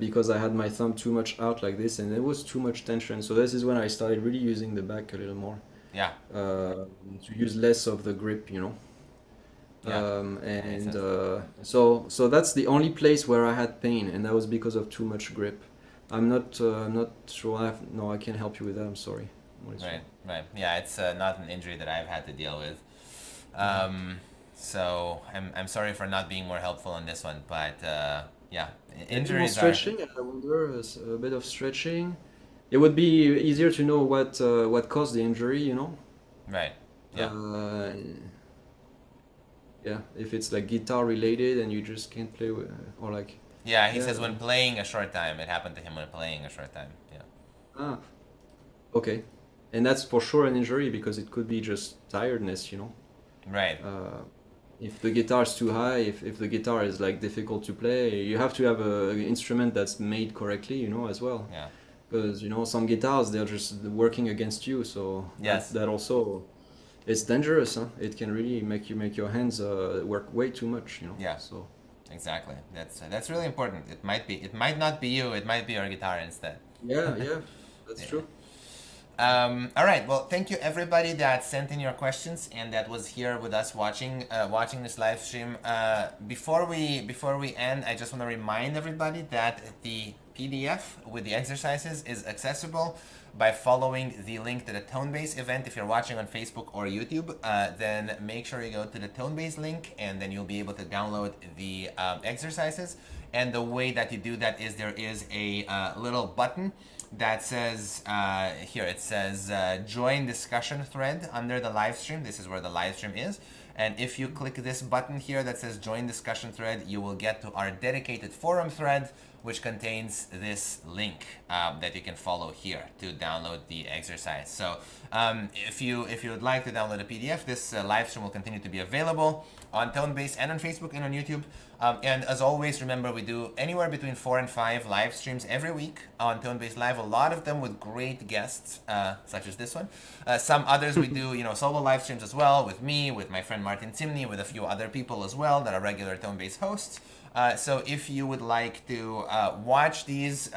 because I had my thumb too much out like this, and there was too much tension. So this is when I started really using the back a little more. Yeah. To use less of the grip, Yeah. So that's the only place where I had pain, and that was because of too much grip. I'm not sure. I can't help you with that. I'm sorry. Right. Yeah, it's not an injury that I've had to deal with. So I'm sorry for not being more helpful on this one, but yeah, injuries stretching. I wonder a bit of stretching. It would be easier to know what caused the injury. Right. Yeah. Yeah. If it's like guitar related and you just can't play with, or like. Yeah, he says when playing a short time. It happened to him when playing a short time. Yeah. Ah. Okay. And that's for sure an injury because it could be just tiredness, Right. If the guitar is too high, if the guitar is like difficult to play, you have to have an instrument that's made correctly, as well. Yeah. Because some guitars they're just working against you, so yes, that also it's dangerous, huh? It can really make your hands work way too much, you know. Yeah. So Exactly. That's really important. It might not be you. It might be your guitar instead. yeah, yeah, that's Yeah. true. All right. Well, thank you everybody that sent in your questions and that was here with us watching this live stream. Before we end, I just want to remind everybody that the PDF with the exercises is accessible by following the link to the Tonebase event. If you're watching on Facebook or YouTube, then make sure you go to the Tonebase link, and then you'll be able to download the exercises. And the way that you do that is there is a little button that says here it says join discussion thread under the live stream. This is where the live stream is, and if you click this button here that says join discussion thread, you will get to our dedicated forum thread, which contains this link that you can follow here to download the exercise. So if you would like to download a PDF, this live stream will continue to be available on Tonebase and on Facebook and on YouTube. And as always, remember, we do anywhere between 4 and 5 live streams every week on Tonebase Live. A lot of them with great guests, such as this one. Some others we do, solo live streams as well, with me, with my friend Martin Simny, with a few other people as well that are regular Tonebase hosts. So if you would like to watch these,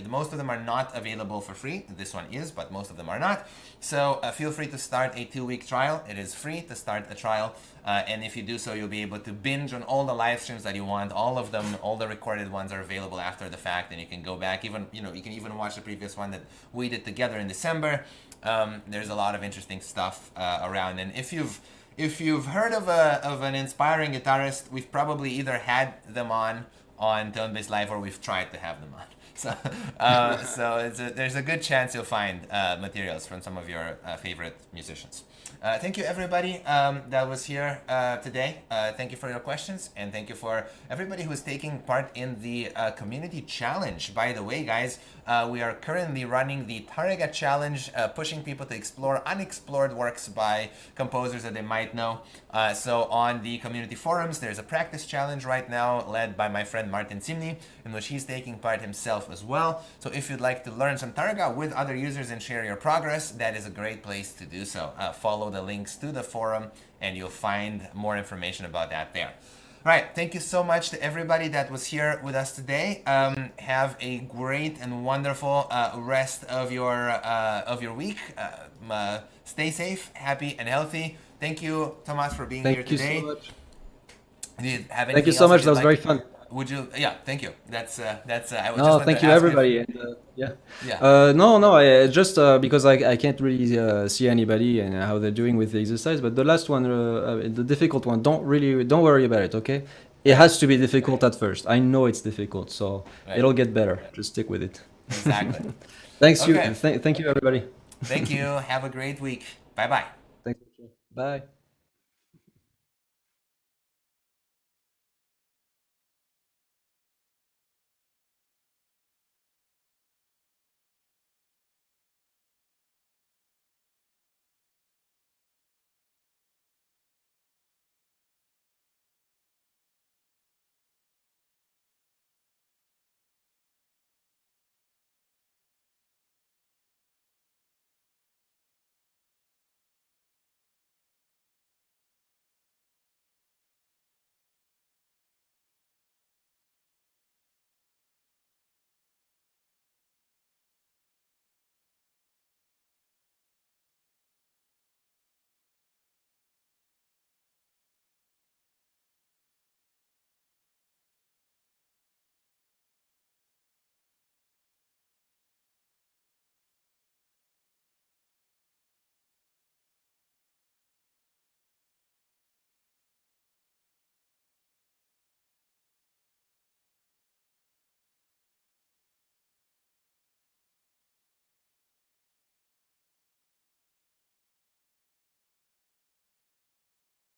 most of them are not available for free. This one is, but most of them are not. So feel free to start a 2-week trial. It is free to start a trial. And if you do so, you'll be able to binge on all the live streams that you want. All of them, all the recorded ones are available after the fact, and you can go back. Even, you can even watch the previous one that we did together in December. There's a lot of interesting stuff around. And if you've heard of an inspiring guitarist, we've probably either had them on Tonebase Live or we've tried to have them on. So, there's a good chance you'll find materials from some of your favorite musicians. Thank you everybody that was here today. Thank you for your questions, and thank you for everybody who's taking part in the community challenge. By the way, guys, we are currently running the Targa challenge, pushing people to explore unexplored works by composers that they might know. So on the community forums, there's a practice challenge right now led by my friend Martin Simny, in which he's taking part himself as well. So if you'd like to learn some Targa with other users and share your progress, that is a great place to do so. Follow the links to the forum and you'll find more information about that there. All right, thank you so much to everybody that was here with us today. Have a great and wonderful rest of your week. Stay safe, happy, and healthy. Thank you, Tomas, for being here today. Thank you so much. Do you have Thank you so much. That was very fun. Would you? Yeah, thank you. That's. I would No, just thank you everybody. And, yeah. Yeah. No, just because I can't really see anybody and how they're doing with the exercise. But the last one, the difficult one, don't worry about it. Okay, it has to be difficult at first. I know it's difficult, so it'll get better. Just stick with it. Exactly. Thanks Okay. you. Thank you everybody. Thank you. Have a great week. Bye bye. Thank you. Bye.